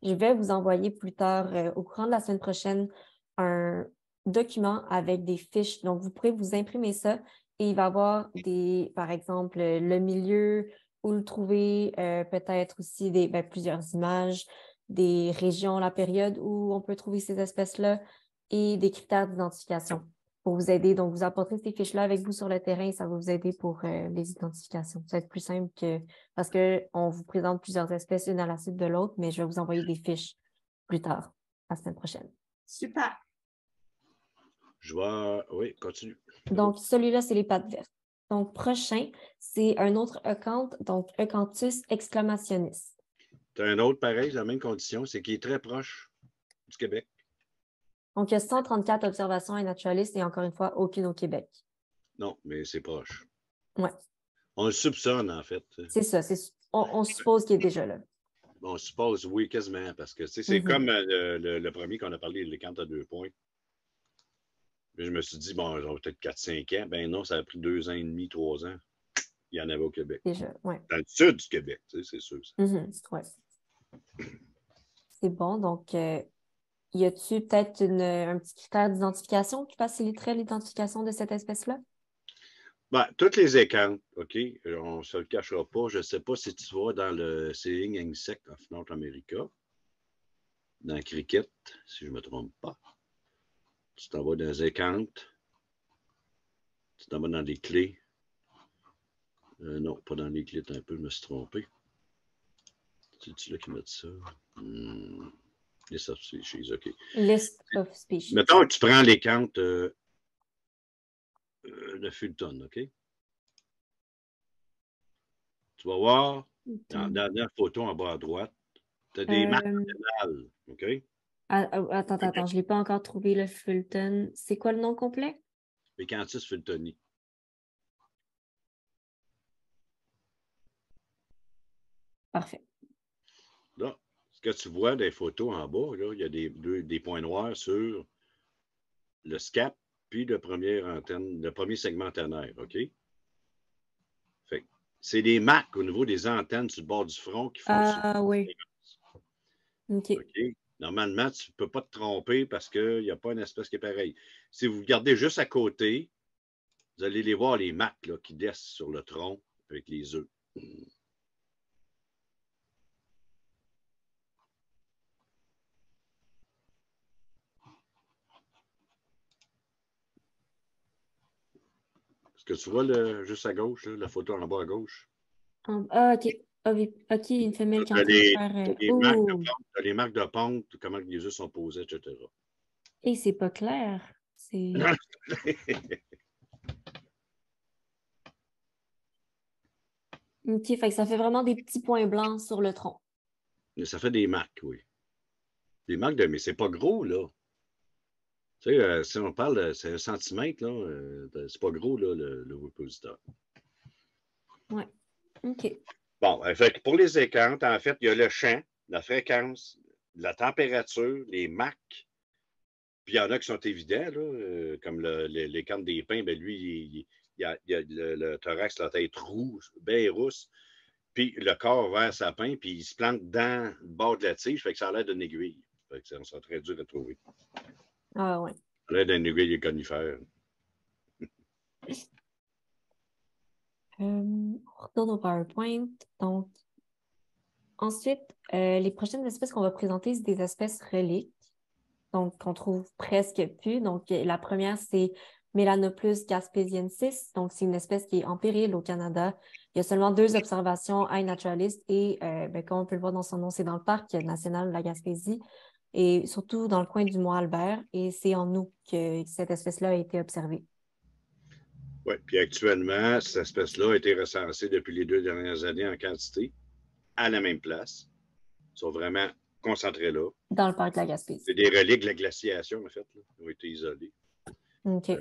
Je vais vous envoyer plus tard, au courant de la semaine prochaine, un document avec des fiches. Donc, vous pourrez vous imprimer ça et il va y avoir par exemple, le milieu, où le trouver, peut-être aussi plusieurs images, des régions, la période où on peut trouver ces espèces-là et des critères d'identification pour vous aider. Donc, vous apporterez ces fiches-là avec vous sur le terrain et ça va vous aider pour les identifications. Ça va être plus simple parce qu'on vous présente plusieurs espèces une à la suite de l'autre, mais je vais vous envoyer des fiches plus tard, la semaine prochaine. Super. Oui, continue. Donc, celui-là, c'est les pattes vertes. Donc, prochain, c'est un autre eucanth, donc Eucanthus exclamationis. Tu as un autre pareil, la même condition, c'est qu'il est très proche du Québec. Donc, il y a 134 observations à naturalistes et encore une fois, aucune au Québec. Non, mais c'est proche. Ouais. On le soupçonne, en fait. C'est ça. On suppose qu'il est déjà là. On suppose, oui, quasiment, parce que c'est comme le premier qu'on a parlé, les cantes à 2 points. Puis je me suis dit, bon, ils peut-être 4-5 ans. Ben non, ça a pris 2 ans et demi, 3 ans. Il y en avait au Québec. Déjà, ouais. Dans le sud du Québec, tu sais, c'est sûr. Ouais. C'est bon. Donc, y a-t-il peut-être un petit critère d'identification qui faciliterait l'identification de cette espèce-là? Ben, toutes les écantes, OK, on ne se le cachera pas. Je ne sais pas si tu vois dans le Seeing Insect of North America, dans le cricket, si je ne me trompe pas. Tu t'en vas dans les écantes. Tu t'en vas dans les clés. Non, pas dans les clés, un peu, je me suis trompé. C'est-tu là qui m'a dit ça? List of species, OK. List of species. Mettons que tu prends les cantes de Fulton, OK? Tu vas voir, dans la dernière photo en bas à droite, tu as des marques pénales, OK? Attends, je ne l'ai pas encore trouvé, le Fulton. C'est quoi le nom complet? Pecanthes fultoni. Parfait. Là, ce que tu vois des photos en bas, là, il y a des points noirs sur le scap, puis le premier segment antennaire, OK? Fait c'est des marques au niveau des antennes sur le bord du front qui font Ah oui. OK. Normalement, tu ne peux pas te tromper parce qu'il n'y a pas une espèce qui est pareille. Si vous regardez juste à côté, vous allez les voir, les marques là, qui descendent sur le tronc avec les œufs. Est-ce que tu vois juste à gauche, là, la photo en bas à gauche? Ah, OK. OK, une femelle qui est en train de faire... les marques de ponte, comment les œufs sont posés, etc. Et c'est pas clair. C'est... OK, fait que ça fait vraiment des petits points blancs sur le tronc. Mais ça fait des marques, oui. Des marques mais c'est pas gros, là. Tu sais, si on parle, c'est 1 centimètre, là, c'est pas gros, là, le repositeur. Oui. OK. Bon, fait que pour les écantes, en fait, il y a le champ, la fréquence, la température, les marques. Puis il y en a qui sont évidents, là, comme les cantes des pins, ben lui, il a le thorax, la tête rouge, bien rousse, puis le corps vert sapin, puis il se plante dans le bord de la tige, fait que ça a l'air d'une aiguille. Fait que ça serait très dur à trouver. Ah ouais. Ça a l'air d'une aiguille conifère. On retourne au PowerPoint. Donc, ensuite, les prochaines espèces qu'on va présenter, c'est des espèces reliques. Donc, qu'on trouve presque plus. Donc, la première, c'est Melanoplus gaspesiensis. Donc, c'est une espèce qui est en péril au Canada. Il y a seulement 2 observations iNaturalist et, comme on peut le voir dans son nom, c'est dans le parc national de la Gaspésie et surtout dans le coin du Mont-Albert. Et c'est en août que cette espèce-là a été observée. Oui, puis actuellement, cette espèce-là a été recensée depuis les 2 dernières années en quantité à la même place. Ils sont vraiment concentrés là. Dans le parc de la Gaspésie. C'est des reliques de la glaciation, en fait, là, qui ont été isolées. OK.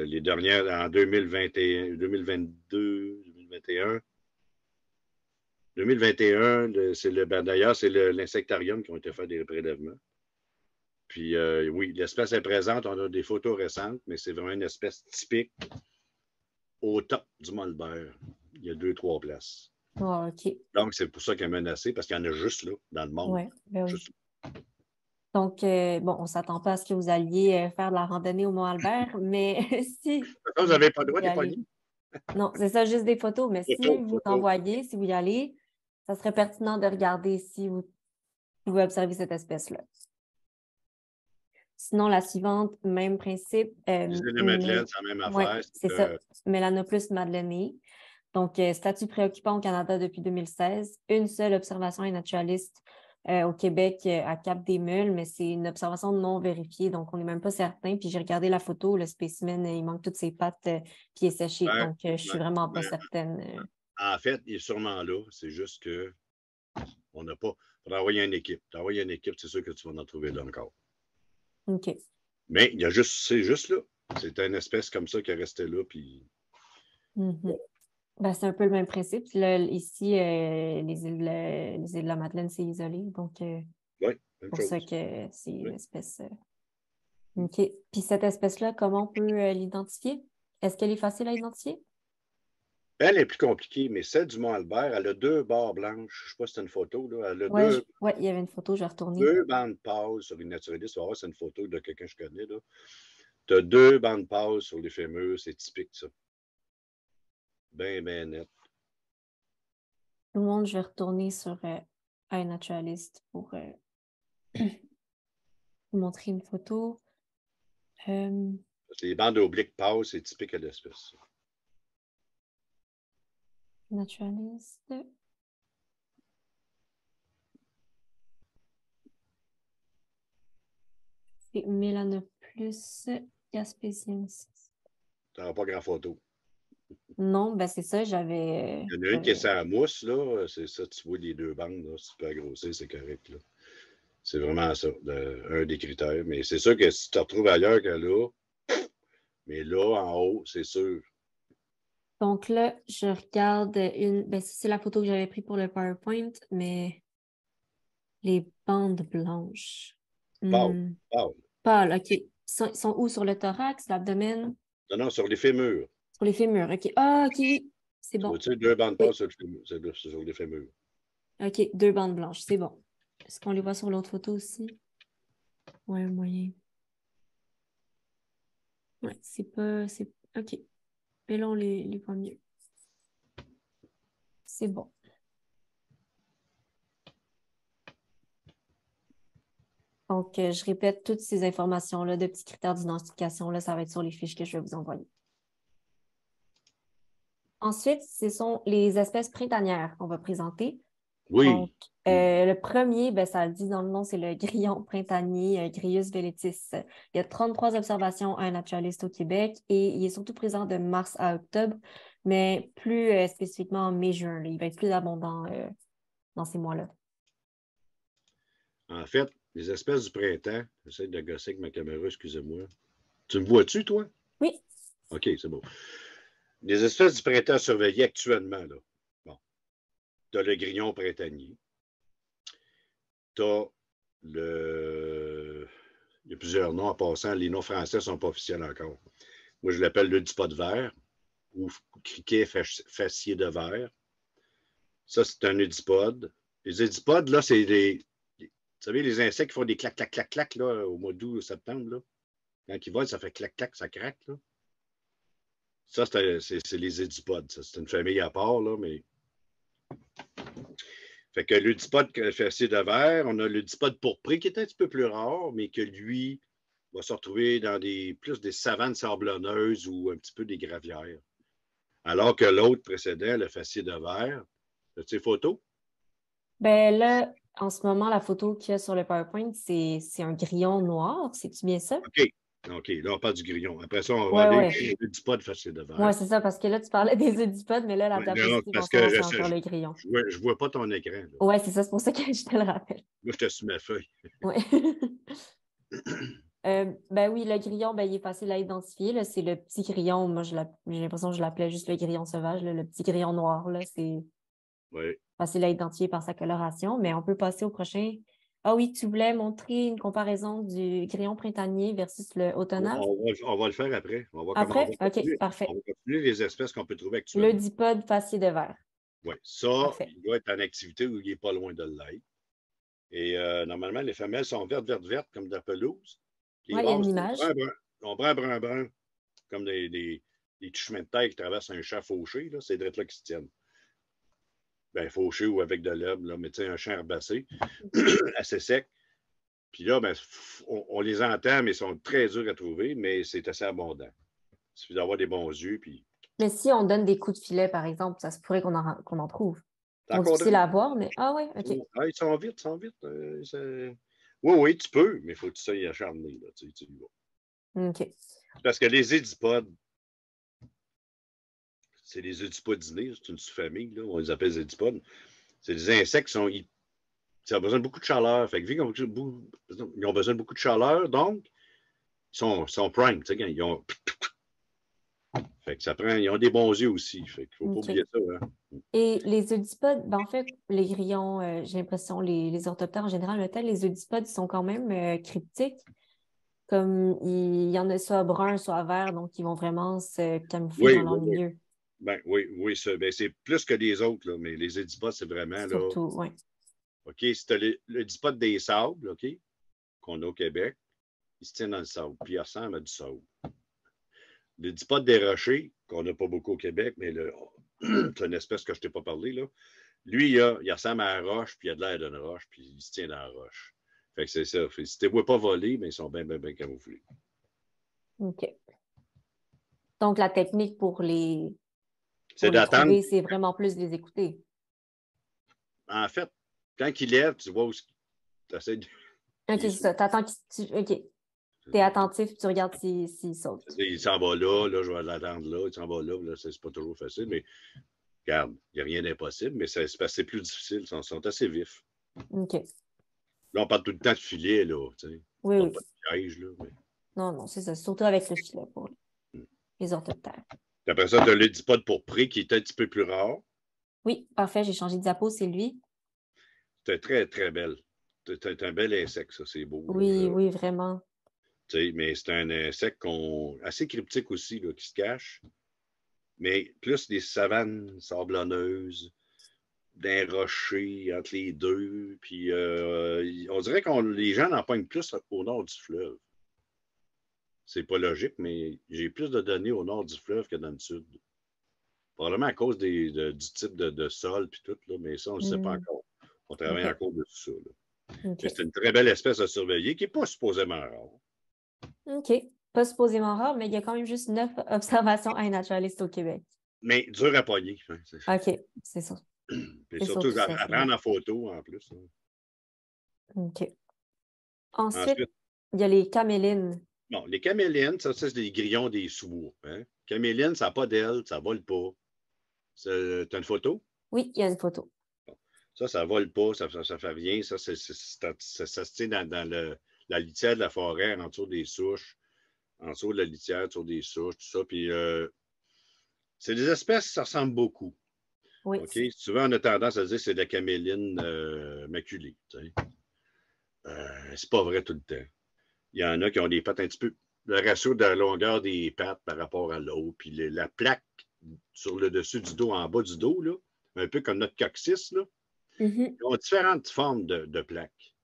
Les dernières, en 2021, 2022, 2021. 2021, d'ailleurs, c'est l'insectarium qui ont été fait des prélèvements. Puis oui, l'espèce est présente, on a des photos récentes, mais c'est vraiment une espèce typique au top du Mont-Albert. Il y a 2-3 places. Oh, OK. Donc, c'est pour ça qu'elle est menacée, parce qu'il y en a juste là, dans le monde. Ouais, ben oui. Juste là. Donc, bon, on ne s'attend pas à ce que vous alliez faire de la randonnée au Mont-Albert, mais si... Vous n'avez pas le droit des poignées? Non, c'est ça, juste des photos, mais si vous photos. envoyez, si vous y allez, ça serait pertinent de regarder si vous pouvez observer cette espèce-là. Sinon, la suivante, même principe. Les madeleines, c'est la même affaire. Ouais, c'est ça, Melanoplus madeleinae. Donc, statut préoccupant au Canada depuis 2016. Une seule observation naturaliste au Québec à Cap-des-Meules, mais c'est une observation non vérifiée, donc on n'est même pas certain. Puis j'ai regardé la photo, le spécimen, il manque toutes ses pattes pieds séchés, donc je suis vraiment pas certaine. En fait, il est sûrement là, c'est juste que on n'a pas. Il faudra envoyer une équipe. T'envoies une équipe, c'est sûr que tu vas en trouver là encore. OK. Mais c'est juste là. C'est une espèce comme ça qui est restée là. Puis... Ben, c'est un peu le même principe. Là, ici, les îles de la Madeleine, c'est isolé. Donc, oui, c'est pour ça que c'est une espèce. OK. Puis cette espèce-là, comment on peut l'identifier? Est-ce qu'elle est facile à identifier? Elle est plus compliquée, mais celle du Mont-Albert, elle a 2 barres blanches. Je ne sais pas si c'est une photo. Là. Elle a ouais, il y avait une photo, je vais retourner. 2 bandes pâles sur une naturaliste. Tu vas voir, c'est une photo de quelqu'un que je connais. Tu as 2 bandes pâles sur les fémurs. C'est typique, ça. Bien, bien net. Tout le monde, je vais retourner sur iNaturalist pour vous montrer une photo. Les bandes obliques pâles, c'est typique à l'espèce. Naturalist. C'est Melanoplus gaspésiensis. Tu n'auras pas grand photo. Non, ben c'est ça, j'avais. Il y en a une qui est sur la mousse, là. C'est ça, tu vois les 2 bandes, là. Si tu peux aggrosser, c'est correct, là. C'est vraiment ça, un des critères. Mais c'est sûr que si tu te retrouves ailleurs que là, mais là, en haut, c'est sûr. Donc là, je regarde une. Ben, c'est la photo que j'avais prise pour le PowerPoint, mais les bandes blanches. Pâle. Pâle, OK. Ils sont où? Sur le thorax, l'abdomen? Non, sur les fémurs. Sur les fémurs, OK. Ah, OK, oui. C'est bon. Tu vois, 2 bandes pâles sur les fémurs. OK, 2 bandes blanches, c'est bon. Est-ce qu'on les voit sur l'autre photo aussi? Ouais, moyen. Ouais, c'est pas... OK. Mais là, on les voit mieux. C'est bon. Donc, je répète toutes ces informations-là, de petits critères d'identification, là, ça va être sur les fiches que je vais vous envoyer. Ensuite, ce sont les espèces printanières qu'on va présenter. Oui. Donc, le premier, ben, ça le dit dans le nom, c'est le grillon printanier, Gryus veletis. Il y a 33 observations à un naturaliste au Québec et il est surtout présent de mars à octobre, mais plus spécifiquement en mai-juin. Il va être plus abondant dans ces mois-là. En fait, les espèces du printemps, j'essaie de gosser avec ma caméra, excusez-moi. Tu me vois-tu, toi? Oui. OK, c'est bon. Les espèces du printemps surveillées actuellement, là. Bon. Tu as le grillon printanier. Tu as le. Il y a plusieurs noms en passant. Les noms français ne sont pas officiels encore. Moi, je l'appelle le dipode vert ou criquet facier de verre. Ça, c'est un édipode. Les édipodes, là, c'est des. Vous savez, les insectes qui font des clac, clac, clac, clac, là, au mois d'août, septembre, là. Quand ils volent, ça fait clac, clac, ça craque, là. Ça, c'est les édipodes. C'est une famille à part, là, mais. Fait que l'eudipode facier de verre, on a l'eudipode pourpré qui est un petit peu plus rare, mais que lui va se retrouver dans plus des savanes sablonneuses ou un petit peu des gravières. Alors que l'autre précédent, le facier de verre, as-tu les photos? Ben là, en ce moment, la photo qu'il y a sur le PowerPoint, c'est un grillon noir. C'est-tu bien ça? OK. Là, on parle du grillon. Après ça, on va aller aux édipodes facier de verre. Oui, c'est ça, parce que là, tu parlais des édipodes, mais là, la diapositive, c'est encore le grillon. Je vois pas ton écran. Oui, c'est ça, c'est pour ça que je te le rappelle. Moi, je te suis ma feuille. Oui. Ben oui, le grillon, ben, il est facile à identifier. C'est le petit grillon. Moi, j'ai l'impression que je l'appelais juste le grillon sauvage. Là, le petit grillon noir, là, c'est facile à identifier par sa coloration. Mais on peut passer au prochain. Ah oui, tu voulais montrer une comparaison du grillon printanier versus le automnal? On va le faire après. Après? OK, parfait. On va continuer les espèces qu'on peut trouver actuellement. Le dipode facier de verre. Oui, ça, il doit être en activité où il n'est pas loin de l'être. Et normalement, les femelles sont vertes, comme de la pelouse. Oui, il y a une image. On prend brun, comme des petits chemins de terre qui traversent un champ fauché. C'est de là qui se tiennent. Ben, fauché ou avec de l'herbe, mais tu sais, un champ herbacé, assez sec. Puis là, ben, on les entend, mais ils sont très durs à trouver, mais c'est assez abondant. Il suffit d'avoir des bons yeux. Puis... Mais si on donne des coups de filet, par exemple, ça se pourrait qu'on en trouve. C'est difficile à voir, mais... Ah oui, OK. Ah, ils sont vite. Oui, tu peux, mais il faut que tu sois acharné. Là, tu y vas. OK. Parce que les édipodes, c'est les édipodinés, c'est une sous-famille, là, on les appelle les édipodes. C'est des insectes qui ont besoin de beaucoup de chaleur. Fait que vu qu'ils ont besoin de beaucoup de chaleur, donc, sont prime, tu sais, quand fait que ça prend, ils ont des bons yeux aussi. Fait qu'il faut pas oublier ça. Hein. Et les eudipodes, ben en fait, les grillons, j'ai l'impression, les orthoptères en général, peut-être, les eudipodes sont quand même cryptiques. Comme il y en a soit brun, soit vert, donc ils vont vraiment se camoufler dans leur milieu. Ben, oui, ben, c'est plus que les autres, là, mais les édipodes, c'est vraiment là. Surtout, oui. OK, si tu as l'édipode des sables, OK, qu'on a au Québec, il se tient dans le sable, puis il ressemble à du sable. L'édipode des rochers, qu'on n'a pas beaucoup au Québec, mais c'est une espèce que je ne t'ai pas parlé, là. Lui, il ressemble à la roche, puis il a de l'air d'une roche, puis il se tient dans la roche. Fait que c'est ça. Fait, si tu ne les vois pas voler, mais ils sont bien, bien, bien camouflés. OK. Donc, la technique pour les d'attendre. C'est vraiment plus les écouter. En fait, quand il lève, tu vois où tu essaies de. OK, c'est ça. T'attends OK. Tu es attentif, tu regardes s'il saute. Il s'en va là, je vais l'attendre là, il s'en va là, c'est pas toujours facile, mais regarde, il n'y a rien d'impossible, mais c'est plus difficile, ils sont assez vifs. OK. Là, on parle tout le temps de filet, là, tu sais. Oui, oui. Pas de piège, là. Mais... Non, c'est ça. Surtout avec le filet pour les orthoptères. Puis après ça, tu as l'édipode pourpré qui est un petit peu plus rare. Oui, parfait, j'ai changé de diapo, c'est lui. C'est très, très belle. C'est un bel insecte, ça, c'est beau. Oui, oui, vraiment. Mais c'est un insecte assez cryptique aussi, là, qui se cache. Mais plus des savanes sablonneuses, d'un rocher entre les deux. Puis on dirait que les gens en pognent plus au nord du fleuve. C'est pas logique, mais j'ai plus de données au nord du fleuve que dans le sud. Probablement à cause du type de sol puis tout, là, mais ça, on ne le sait pas encore. On travaille encore dessus ça. Okay. C'est une très belle espèce à surveiller qui n'est pas supposément rare. OK. Pas supposément rare, mais il y a quand même juste 9 observations iNaturalist au Québec. Mais dur à pogner. Hein, OK, c'est ça. Puis surtout à prendre en photo en plus. Hein. OK. Ensuite, il y a les camélines. Non, les camélines, ça c'est des grillons des sourds. Hein. Camélines, ça n'a pas d'aile, ça ne vole pas. Tu as une photo? Oui, il y a une photo. Ça ne vole pas, ça fait rien. Ça se tient dans la litière de la forêt, en dessous des souches, en dessous de la litière, sur des souches, tout ça. Puis, c'est des espèces, ça ressemble beaucoup. Oui. Okay? Souvent, on a tendance à dire que c'est de la caméline maculée. C'est pas vrai tout le temps. Il y en a qui ont des pattes un petit peu. Le ratio de la longueur des pattes par rapport à l'autre, puis la plaque sur le dessus du dos, en bas du dos, là, un peu comme notre coccyx, là, ils ont différentes formes de plaques.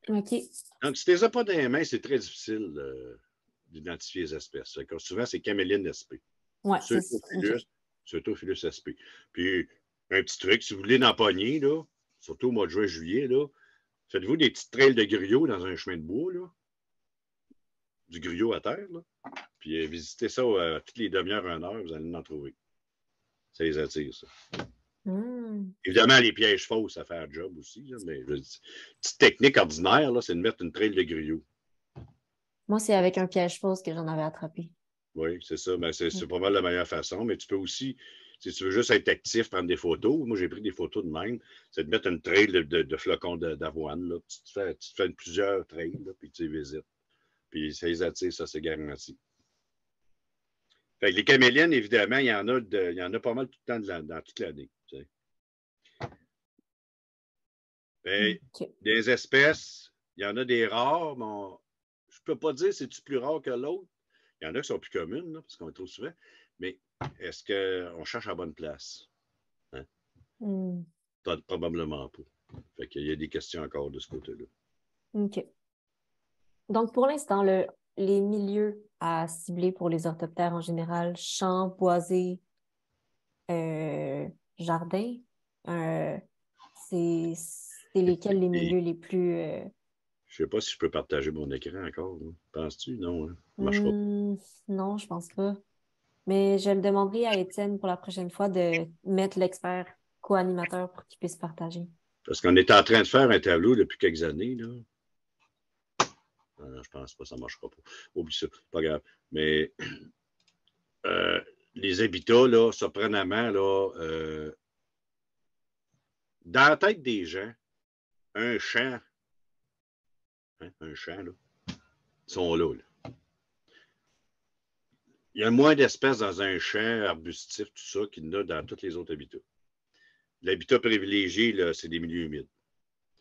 OK. Donc, si tu ne les as pas dans les mains, c'est très difficile d'identifier les espèces. Souvent, c'est caméline SP. Oui, Pseudophilus SP. Puis, un petit truc, si vous voulez l'empoigner, là, surtout au mois de juin, juillet, là, faites-vous des petites trails de griots dans un chemin de bois, là. Du griot à terre, là. Puis visitez ça toutes les demi-heures, 1 heure, vous allez en trouver. Ça les attire, ça. Évidemment, les pièges fausses, ça fait un job aussi, là, mais petite technique ordinaire, c'est de mettre une trail de griot. Moi, c'est avec un piège fausse que j'en avais attrapé. Oui, c'est ça. Mais c'est pas mal la meilleure façon, mais tu peux aussi, si tu veux juste être actif, prendre des photos. Moi, j'ai pris des photos de même. C'est de mettre une trail de flocons d'avoine. Là. Tu te fais plusieurs trails, là, puis tu les visites. Puis ça les attire, ça, c'est garanti. Fait que les camélines, évidemment, il y en a pas mal tout le temps dans toute l'année. Tu sais. Des espèces, il y en a des rares, mais je ne peux pas dire si c'est plus rare que l'autre. Il y en a qui sont plus communes, là, parce qu'on les trouve souvent. Mais est-ce qu'on cherche à la bonne place? Hein? Probablement pas. Fait qu'il y a des questions encore de ce côté-là. OK. Donc, pour l'instant, les milieux à cibler pour les orthoptères en général, champs, boisés, jardins, c'est lesquels les milieux les plus... Je ne sais pas si je peux partager mon écran encore. Hein. Penses-tu? Non, hein? Ça marchera pas. Non, je pense pas. Mais je le demanderai à Étienne pour la prochaine fois de mettre l'expert co-animateur pour qu'il puisse partager. Parce qu'on est en train de faire un tableau depuis quelques années, là. Je pense pas que ça ne marchera pas. Oublie ça, pas grave. Mais les habitats, là, surprenamment, là, dans la tête des gens, un champ, là, ils sont là. Il y a moins d'espèces dans un champ arbustif, tout ça, qu'il y en a dans tous les autres habitats. L'habitat privilégié, là, c'est des milieux humides.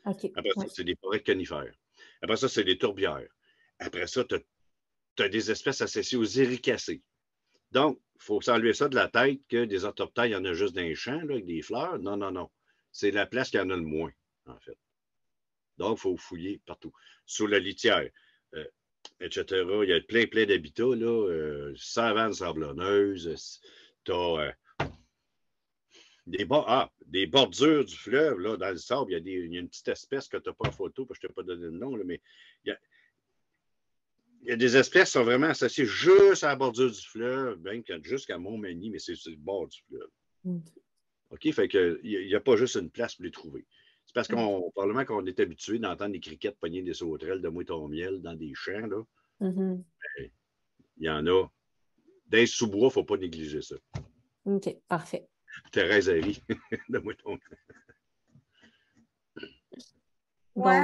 OK. Après ça, Ouais. c'est des forêts de conifères. Après ça, c'est des tourbières. Après ça, tu as des espèces associées aux éricacées. Donc, il faut s'enlever ça de la tête que des orthoptères, il y en a juste dans les champs, là, avec des fleurs. Non, non, non. C'est la place qui en a le moins, en fait. Donc, il faut fouiller partout. Sous la litière, etc. Il y a plein d'habitats, là. Savane sablonneuse. Tu as des bordures du fleuve, là, dans le sable. Il y a une petite espèce que tu n'as pas en photo, parce que je ne t'ai pas donné le nom, là, mais il y a des espèces qui sont vraiment associées juste à la bordure du fleuve, même jusqu'à Montmagny, mais c'est sur le bord du fleuve. OK? Fait qu'il n'y a pas juste une place pour les trouver. C'est parce probablement qu'on est habitué d'entendre des criquettes pogner des sauterelles de mouton miel dans des champs, là. Mm-hmm. Il y en a. Dans les sous-bois, il ne faut pas négliger ça. OK, parfait. Thérèse Harry, de mouton miel. Ouais.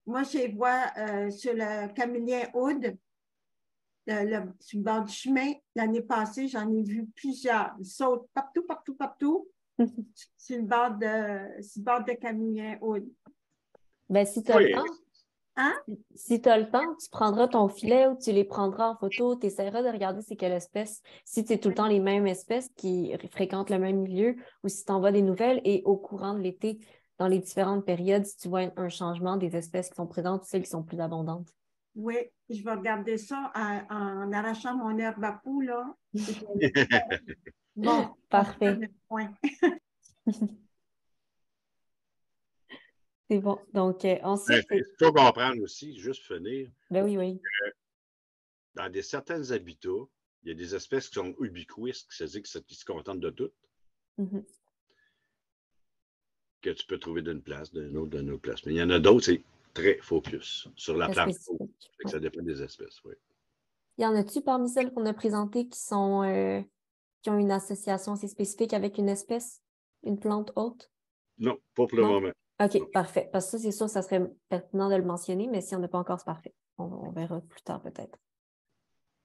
Moi, je vois sur le Camélien Aude, sur le bord du chemin, l'année passée, j'en ai vu plusieurs. Ils sautent partout. sur le bord de Camélien Aude. Ben, si tu as le temps, Hein? si tu as le temps, tu prendras ton filet ou tu les prendras en photo, tu essaieras de regarder c'est quelle espèce, si c'est tout le temps les mêmes espèces qui fréquentent le même milieu ou si tu envoies des nouvelles et au courant de l'été, dans les différentes périodes, si tu vois un changement des espèces qui sont présentes ou celles qui sont plus abondantes. Oui, je vais regarder ça en arrachant mon herbe à poux, là. Bon, parfait. C'est bon. Donc, ensuite. Il faut comprendre aussi, juste finir. Ben oui. Dans certains habitats, il y a des espèces qui sont ubiquistes, c'est-à-dire qui se contentent de tout. Mm-hmm. Que tu peux trouver d'une place, d'une autre place. Mais il y en a d'autres, c'est très focus sur la plante. Ça dépend des espèces, oui. Y en a-tu parmi celles qu'on a présentées qui ont une association assez spécifique avec une espèce, une plante haute? Non, pas pour le moment. OK, parfait. Parce que ça, c'est sûr, ça serait pertinent de le mentionner, mais si on n'a pas encore, c'est parfait. On verra plus tard peut-être.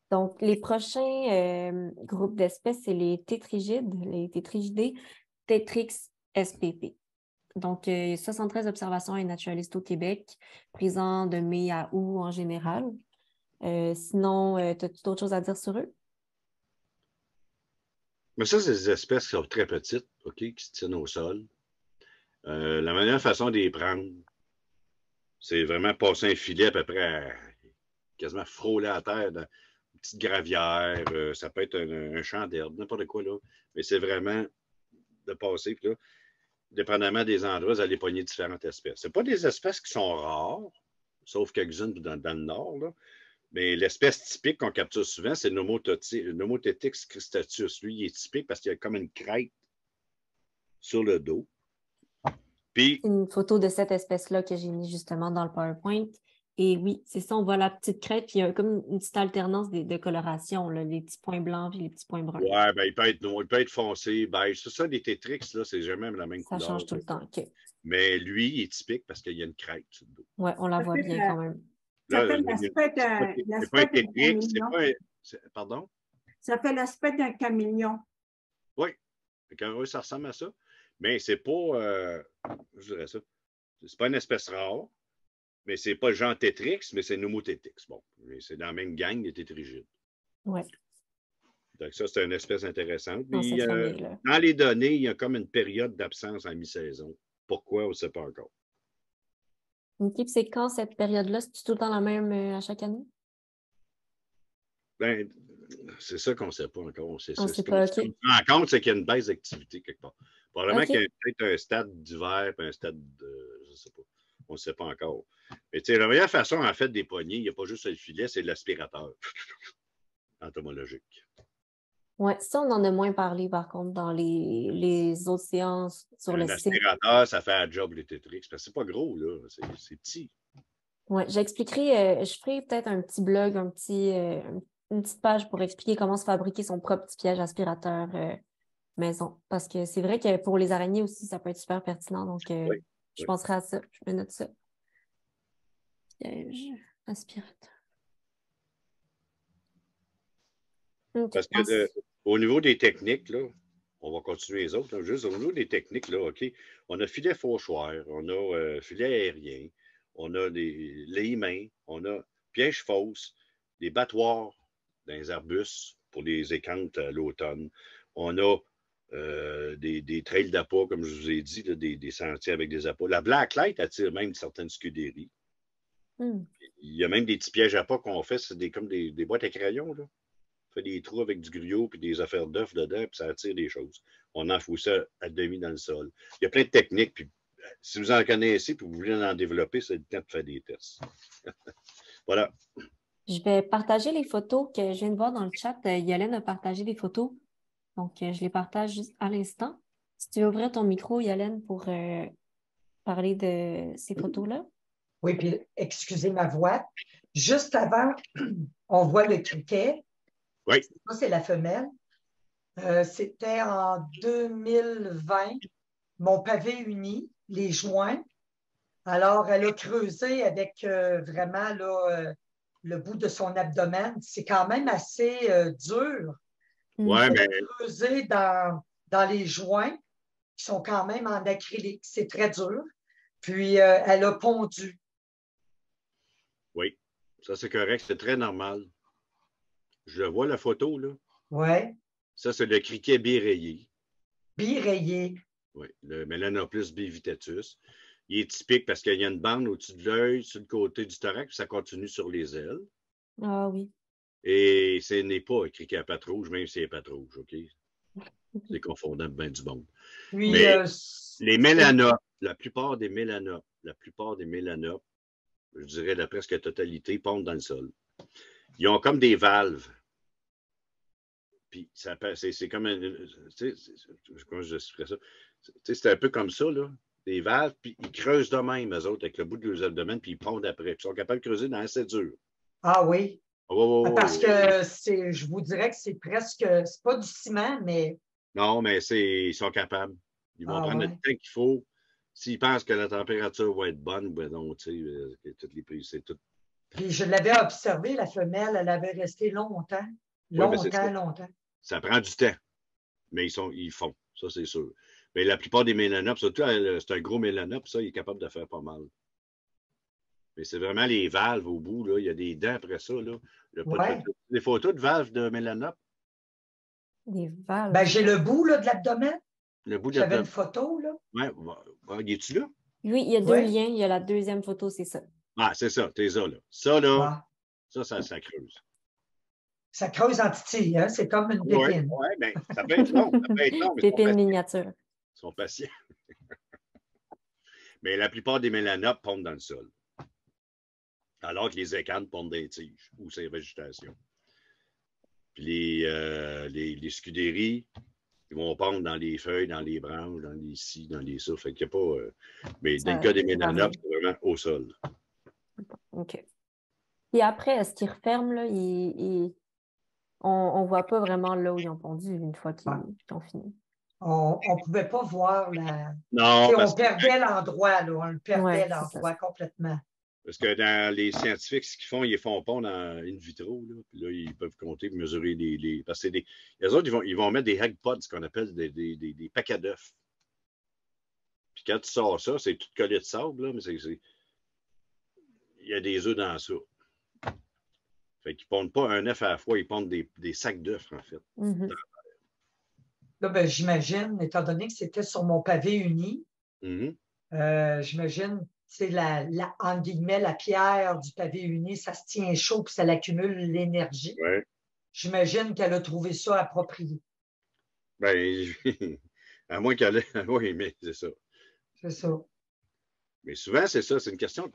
Donc, les prochains groupes d'espèces, c'est les tétrigides, les tétrigidés, Tétrix spp. Donc, 73 observations et naturalistes au Québec, présents de mai à août en général. Sinon, as-tu d'autres choses à dire sur eux? Mais ça, c'est des espèces qui sont très petites, OK, qui se tiennent au sol. La meilleure façon de les prendre, c'est vraiment passer un filet à peu près quasiment frôler à terre dans une petite gravière. Ça peut être un champ d'herbe, n'importe quoi, là. Mais c'est vraiment de passer, puis là, dépendamment des endroits, vous allez pogner différentes espèces. Ce pas des espèces qui sont rares, sauf quelques-unes dans le nord, là. Mais l'espèce typique qu'on capture souvent, c'est le Nomothetyx cristatus. Lui, il est typique parce qu'il a comme une crête sur le dos. Puis, une photo de cette espèce-là que j'ai mis justement dans le PowerPoint. Et oui, c'est ça, on voit la petite crête, puis il y a comme une petite alternance de coloration, là, les petits points blancs et les petits points bruns. Ouais, ben, il peut être noir, il peut être foncé, beige. C'est ça, les tétrix, là, c'est jamais la même couleur. Ça change tout le temps, OK. Mais lui, il est typique parce qu'il y a une crête sur le dos. Ouais, on la voit bien quand même. Ça fait l'aspect d'un caméléon. Pardon? Ça fait l'aspect d'un caméléon. Oui. Ça ressemble à ça. Mais c'est pas, je dirais ça, c'est pas une espèce rare, mais c'est pas le genre tétrix, mais c'est Nomothetyx. Bon, c'est dans la même gang des tétrigides. Oui. Donc ça, c'est une espèce intéressante. Dans Puis, cette famille-là. dans les données, il y a comme une période d'absence en mi-saison. Pourquoi, on ne sait pas encore. OK, puis c'est quand cette période-là? C'est tout le temps la même à chaque année? Ben, c'est ça qu'on ne sait pas encore. On ne sait pas, OK. Ce qu'on se rend compte, c'est qu'il y a une baisse d'activité quelque part. Probablement qu'il y a peut-être un stade d'hiver et un stade de... Je ne sais pas. On ne sait pas encore. Mais tu sais, la meilleure façon, en fait, des poignées, il n'y a pas juste le filet, c'est l'aspirateur entomologique. Oui, ça, on en a moins parlé, par contre, dans les autres séances sur le site. L'aspirateur, ça fait un job, les tétrix, parce que c'est pas gros, là. C'est petit. Oui, j'expliquerai, je ferai peut-être un petit blog, une petite page pour expliquer comment se fabriquer son propre petit piège aspirateur maison. Parce que c'est vrai que pour les araignées aussi, ça peut être super pertinent. Donc, je penserai à ça. Je me note ça. Piège aspirateur. Ok. Parce que au niveau des techniques, là, on va continuer les autres. Là, juste au niveau des techniques, là, OK, on a filet fauchoir, on a filet aérien, on a les mains, on a piège fausse, des battoirs dans les arbustes pour les écantes à l'automne. On a des trails d'appât, comme je vous ai dit, là, des sentiers avec des appâts. La Blacklight attire même certaines scudéries. Hmm. Il y a même des petits pièges à pas qu'on fait, c'est comme des boîtes à crayons, là. On fait des trous avec du griot puis des affaires d'œufs dedans, puis ça attire des choses. On enfoue ça à demi dans le sol. Il y a plein de techniques, puis si vous en connaissez puis vous voulez en développer, c'est le temps de faire des tests. Voilà. Je vais partager les photos que je viens de voir dans le chat. Yolène a partagé des photos. Donc, je les partage juste à l'instant. Si tu veux ouvrir ton micro, Yolène, pour parler de ces photos-là. Oui, puis excusez ma voix. Juste avant, on voit le criquet. Oui. Ça, c'est la femelle. C'était en 2020, mon pavé uni, les joints. Alors, elle a creusé avec vraiment là, le bout de son abdomen. C'est quand même assez dur. Ouais, mais Creuser dans les joints qui sont quand même en acrylique. C'est très dur. Puis, elle a pondu. oui, ça c'est correct, c'est très normal. Je vois la photo, là. Oui. Ça, c'est le criquet birayé. Birayé. Oui, le Melanoplus bivitatus. Il est typique parce qu'il y a une bande au-dessus de l'œil, sur le côté du thorax, puis ça continue sur les ailes. Ah oui. Et ce n'est pas un criquet à pattes rouges, même si c'est pattes rouges, OK? C'est confondable bien du monde. Puis, Mais les mélanopes, la plupart des mélanopes, je dirais la presque totalité, pondent dans le sol. Ils ont comme des valves. Puis c'est comme comment je ferais ça? C'est un peu comme ça, là. Des valves, puis ils creusent de même, eux autres, avec le bout de leurs abdomens, puis ils pondent après. Ils sont capables de creuser dans assez dur. Ah oui. Parce Oh. que je vous dirais que c'est presque, c'est pas du ciment, mais. Non, mais ils sont capables. Ils vont prendre le temps qu'il faut. S'ils pensent que la température va être bonne, ben non, tu sais, toutes les prises, c'est tout. Puis je l'avais observé, la femelle, elle avait resté longtemps. Longtemps. Ça prend du temps, mais ils font, ça c'est sûr. Mais la plupart des mélanopes, surtout, c'est un gros mélanope, ça, il est capable de faire pas mal. Mais c'est vraiment les valves au bout, là. Il y a des dents après ça, là. Des photos de valves de mélanope? Des valves. Ben, j'ai le bout là, de l'abdomen. Le bout de J'avais l'abdomen. une photo, là. Ouais, es-tu là? Oui, il y a deux liens. Il y a la deuxième photo, c'est ça. Ah, c'est ça, t'es ça, là. Ça, là, ça creuse. Ça creuse en titille, hein? C'est comme une pépine. Oui, mais ça peut être long. Pépine miniature. Ils sont patients. Mais la plupart des mélanopes pondent dans le sol. Alors que les écanes pondent des tiges ou c'est végétation. Puis les scudéries, ils vont pondre dans les feuilles, dans les branches, dans les ci, dans les ça. Fait qu'il n'y a pas. Mais dans le cas des mélanopes, c'est vraiment au sol. OK. Et après, est-ce qu'ils referment, là? On ne voit pas vraiment là où ils ont pondu une fois qu'ils ont fini. On ne pouvait pas voir la. Non. On perdait l'endroit, là. On le perdait l'endroit complètement. Parce que dans les scientifiques, ce qu'ils font, ils les font pondre en in vitro. Là, puis là, ils peuvent compter, mesurer les. Parce que les autres, ils vont mettre des egg pods, ce qu'on appelle des paquets d'œufs. Puis quand tu sors ça, c'est tout collé de sable, là, mais il y a des œufs dans ça. Fait qu'ils ne pondent pas un œuf à la fois, ils pondent des sacs d'œufs, en fait. Mm-hmm. Là, ben, j'imagine, étant donné que c'était sur mon pavé uni, j'imagine, c'est entre guillemets, la pierre du pavé uni, ça se tient chaud puis ça l'accumule l'énergie. Ouais. J'imagine qu'elle a trouvé ça approprié. Ben, à moins qu'elle ait. Oui, mais c'est ça. C'est ça. Mais souvent, c'est ça, c'est une question de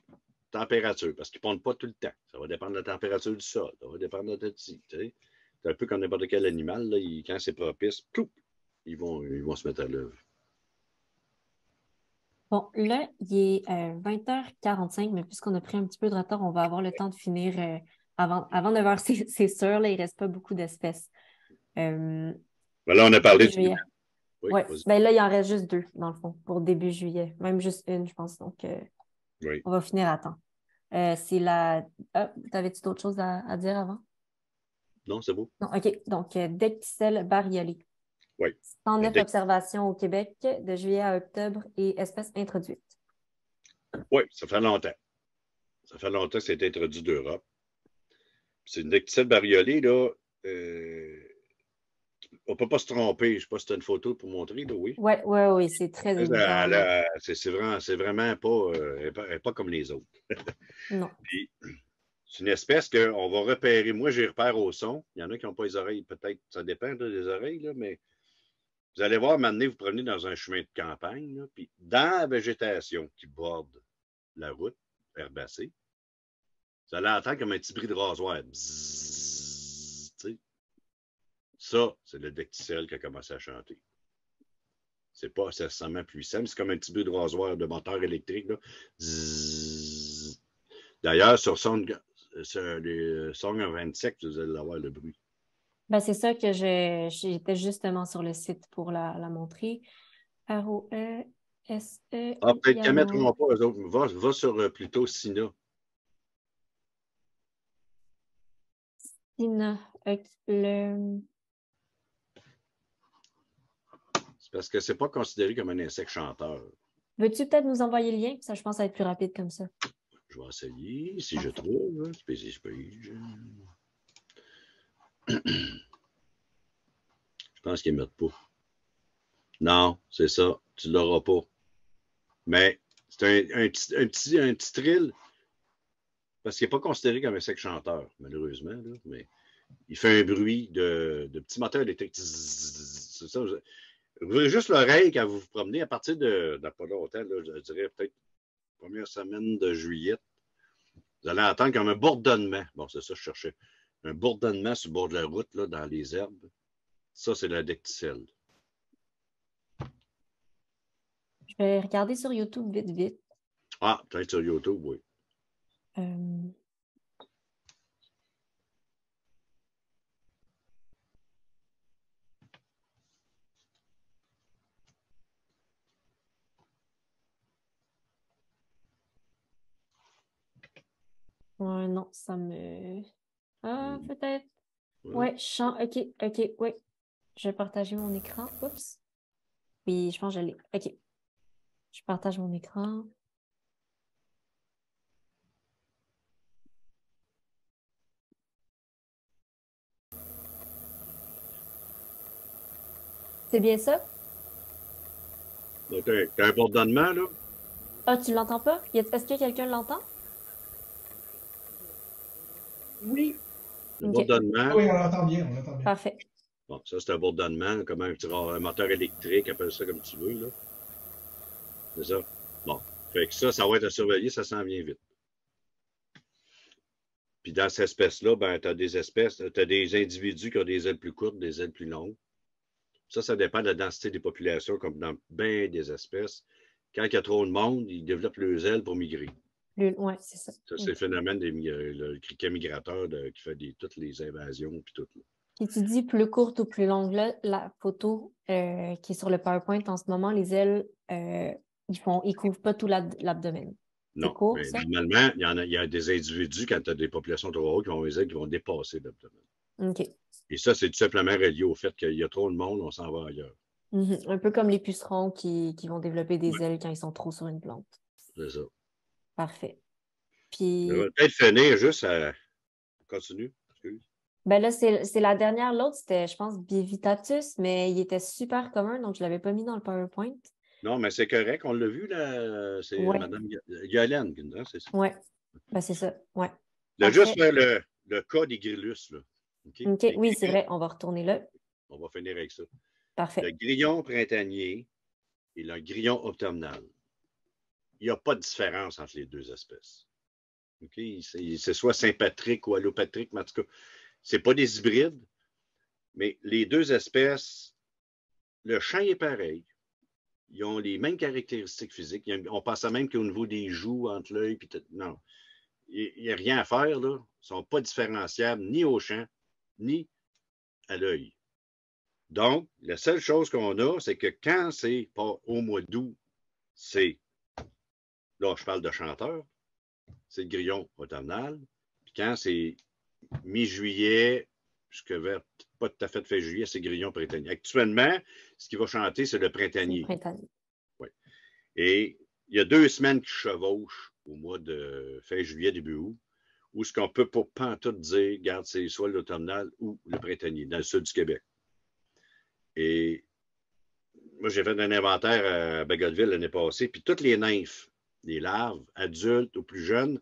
température, parce qu'ils ne pondent pas tout le temps. Ça va dépendre de la température du sol, ça va dépendre de tout. C'est un peu comme n'importe quel animal, là, quand c'est propice, tout, ils vont se mettre à l'œuvre. Bon, là, il est 20h45, mais puisqu'on a pris un petit peu de retard, on va avoir le temps de finir avant 9h, c'est sûr. Là, il ne reste pas beaucoup d'espèces. Ben là, on a parlé de juillet. Oui, ben là, il en reste juste 2, dans le fond, pour début juillet. Même juste une, je pense. Donc, on va finir à temps. C'est la... t'avais-tu d'autres choses à dire avant? Non, c'est beau. Non, OK. Donc, Decticelle bariolée. Oui. 109 observations au Québec de juillet à octobre et espèces introduites. Oui, ça fait longtemps. Ça fait longtemps que c'est introduit d'Europe. C'est une decticelle bariolée, là. On ne peut pas se tromper. Je ne sais pas si tu as une photo pour montrer, là, oui. Oui, c'est très évident. C'est vraiment pas, elle n'est pas comme les autres. Non. Puis, c'est une espèce qu'on va repérer. Moi, j'ai repère au son. Il y en a qui n'ont pas les oreilles, peut-être. Ça dépend là, des oreilles, là, mais vous allez voir, maintenant, vous promenez dans un chemin de campagne, là, puis dans la végétation qui borde la route herbacée, vous allez entendre comme un petit bruit de rasoir. Bzzz, ça, c'est le decticelle qui a commencé à chanter. C'est pas nécessairement puissant, mais c'est comme un petit bruit de rasoir de moteur électrique. Là. D'ailleurs, sur les Song of Insects, vous allez avoir le bruit. Ben, c'est ça que j'étais justement sur le site pour la montrer. R-O-E-S-E. Ah, peut-être qu'à mettront pas, eux autres. Va sur plutôt Sina. Sina. C'est parce que c'est pas considéré comme un insecte chanteur. Veux-tu peut-être nous envoyer le lien? Ça, je pense que ça va être plus rapide comme ça. Je vais essayer, si je trouve. Je pense qu'ils ne mettent pas. Non, c'est ça. Tu ne l'auras pas. Mais c'est un petit trill. Parce qu'il n'est pas considéré comme un insecte chanteur, malheureusement. Là, mais il fait un bruit de petit moteur électrique. C'est ça. Ouvrez juste l'oreille quand vous vous promenez à partir de pas longtemps, là, je dirais peut-être première semaine de juillet. Vous allez entendre comme un bourdonnement. Bon, c'est ça que je cherchais. Un bourdonnement sur le bord de la route, là, dans les herbes. Ça, c'est la decticelle. Je vais regarder sur YouTube vite. Ah, peut-être sur YouTube, oui. Ouais, non, ça me... Ah, peut-être. Ouais, OK, oui. Je vais partager mon écran. Oups. Oui, je pense que je l'ai. OK. Je partage mon écran. C'est bien ça? T'as un bourdonnement, là? Ah, tu l'entends pas? Est-ce que quelqu'un l'entend? Oui. Le bourdonnement. Oui, on l'entend bien, on l'entend bien. Parfait. Bon, ça, c'est un bourdonnement, comme un moteur électrique, appelle ça comme tu veux, là. C'est ça. Bon. Fait que ça va être à surveiller, ça s'en vient vite. Puis dans cette espèce-là, ben, tu as des individus qui ont des ailes plus courtes, des ailes plus longues. Ça dépend de la densité des populations, comme dans bien des espèces. Quand il y a trop de monde, ils développent leurs ailes pour migrer. Oui, c'est ça. Ça, c'est le phénomène le criquet migrateur qui fait toutes les invasions puis tout. Là. Puis tu dis plus courte ou plus longue. Là, la photo qui est sur le PowerPoint en ce moment, les ailes, ils couvrent pas tout l'abdomen. Non, court, mais ça? normalement, il y a des individus, quand tu as des populations trop hautes, qui vont les ailes qui vont dépasser l'abdomen. OK. Et ça, c'est tout simplement relié au fait qu'il y a trop de monde, on s'en va ailleurs. Un peu comme les pucerons qui vont développer des ailes quand ils sont trop sur une plante. C'est ça. Parfait. Puis... Je vais peut-être finir juste à... Continue. Excuse. Ben là, c'est la dernière. L'autre, c'était, je pense, Bivitatus, mais il était super commun, donc je ne l'avais pas mis dans le PowerPoint. Non, mais c'est correct, on l'a vu, là. C'est Mme Yolène, c'est ça. Oui, ben, c'est ça. Ouais. Là, juste faire le cas des grillus, là. OK, oui, c'est vrai, on va retourner là. On va finir avec ça. Parfait. Le grillon printanier et le grillon automnal. Il n'y a pas de différence entre les deux espèces. Okay? C'est soit Saint-Patrick ou Allopatrick, mais en tout cas, ce n'est pas des hybrides, mais les deux espèces, le champ est pareil. Ils ont les mêmes caractéristiques physiques. On pense même qu'au niveau des joues, entre l'œil, puis non. Il n'y a rien à faire, là. Ils ne sont pas différenciables ni au champ, ni à l'œil. Donc, la seule chose qu'on a, c'est que quand c'est pas au mois d'août, c'est, là, je parle de chanteur, c'est le grillon automnal. Puis quand c'est mi-juillet, jusqu'à vers pas tout à fait de fin juillet, c'est grillon printanier. Actuellement, ce qui va chanter, c'est le printanier. Le printanier. Oui. Et il y a 2 semaines qui chevauchent au mois de fin juillet, début août, où ce qu'on peut pas pantoute dire, regarde, c'est soit l'automnal ou le printanier, dans le sud du Québec. Et moi, j'ai fait un inventaire à Bagotville l'année passée, puis toutes les nymphes, les larves, adultes ou plus jeunes,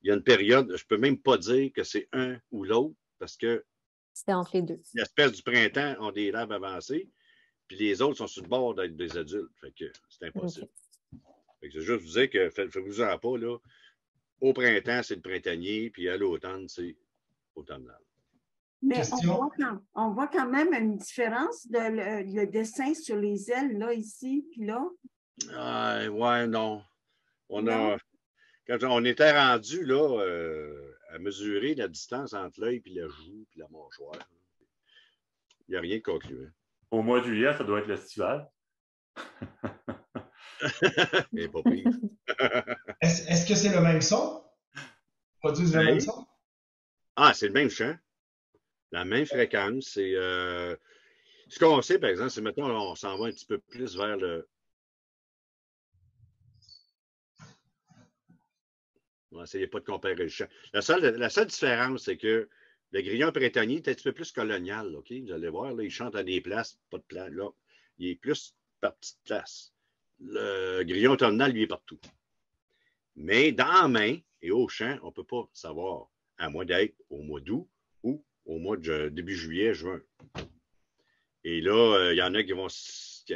il y a une période, je ne peux même pas dire que c'est un ou l'autre, parce que c'était entre les deux. L'espèce du printemps ont des larves avancées, puis les autres sont sur le bord d'être des adultes. Fait que c'est impossible. Okay. Fait que c'est juste vous dire que faites-vous-en pas, là. Au printemps, c'est le printanier, puis à l'automne, c'est automnal. Mais on voit quand même une différence de le dessin sur les ailes, là, ici, puis là. Ouais, non. Quand on était rendu, là, à mesurer la distance entre l'œil, puis la joue, puis la mâchoire, il n'y a rien de concluant. Au mois de juillet, ça doit être l'estival. Et pas pire. Est-ce que c'est le même son? Produisent le même son? Ah, c'est le même chant. La même fréquence. C'est ce qu'on sait, par exemple, c'est maintenant on s'en va un petit peu plus vers le. On va essayer pas de comparer le chant. La seule différence, c'est que le grillon printanier est un petit peu plus colonial, OK? Vous allez voir, là, il chante à des places, pas de place. Là, il est plus par petites places. Le grillon automnal, lui, est partout. Mais dans la main et au champ, on ne peut pas savoir, à moins d'être au mois d'août ou au mois de début juillet, juin. Et là, il y en a qui vont.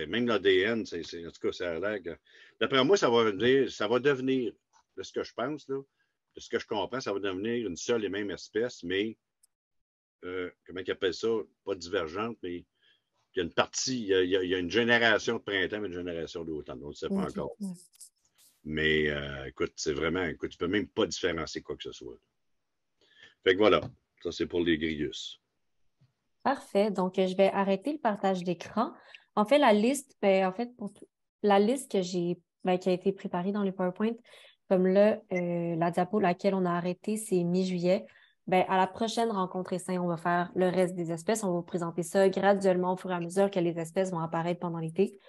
Même l'ADN, en tout cas, ça a l'air que. D'après moi, ça va devenir, de ce que je pense, là, de ce que je comprends, ça va devenir une seule et même espèce, mais comment ils appellent ça? Pas divergente, mais il y a une partie, il y a une génération de printemps et une génération d'automne. On ne sait pas encore. Mais écoute, c'est vraiment, écoute, tu ne peux même pas différencier quoi que ce soit. Fait que voilà, ça c'est pour les grillus. Parfait. Donc, je vais arrêter le partage d'écran. En fait, la liste, la liste que qui a été préparée dans le PowerPoint, comme là, la diapo laquelle on a arrêté, c'est mi-juillet. À la prochaine rencontre essaim, on va faire le reste des espèces. On va vous présenter ça graduellement au fur et à mesure que les espèces vont apparaître pendant l'été.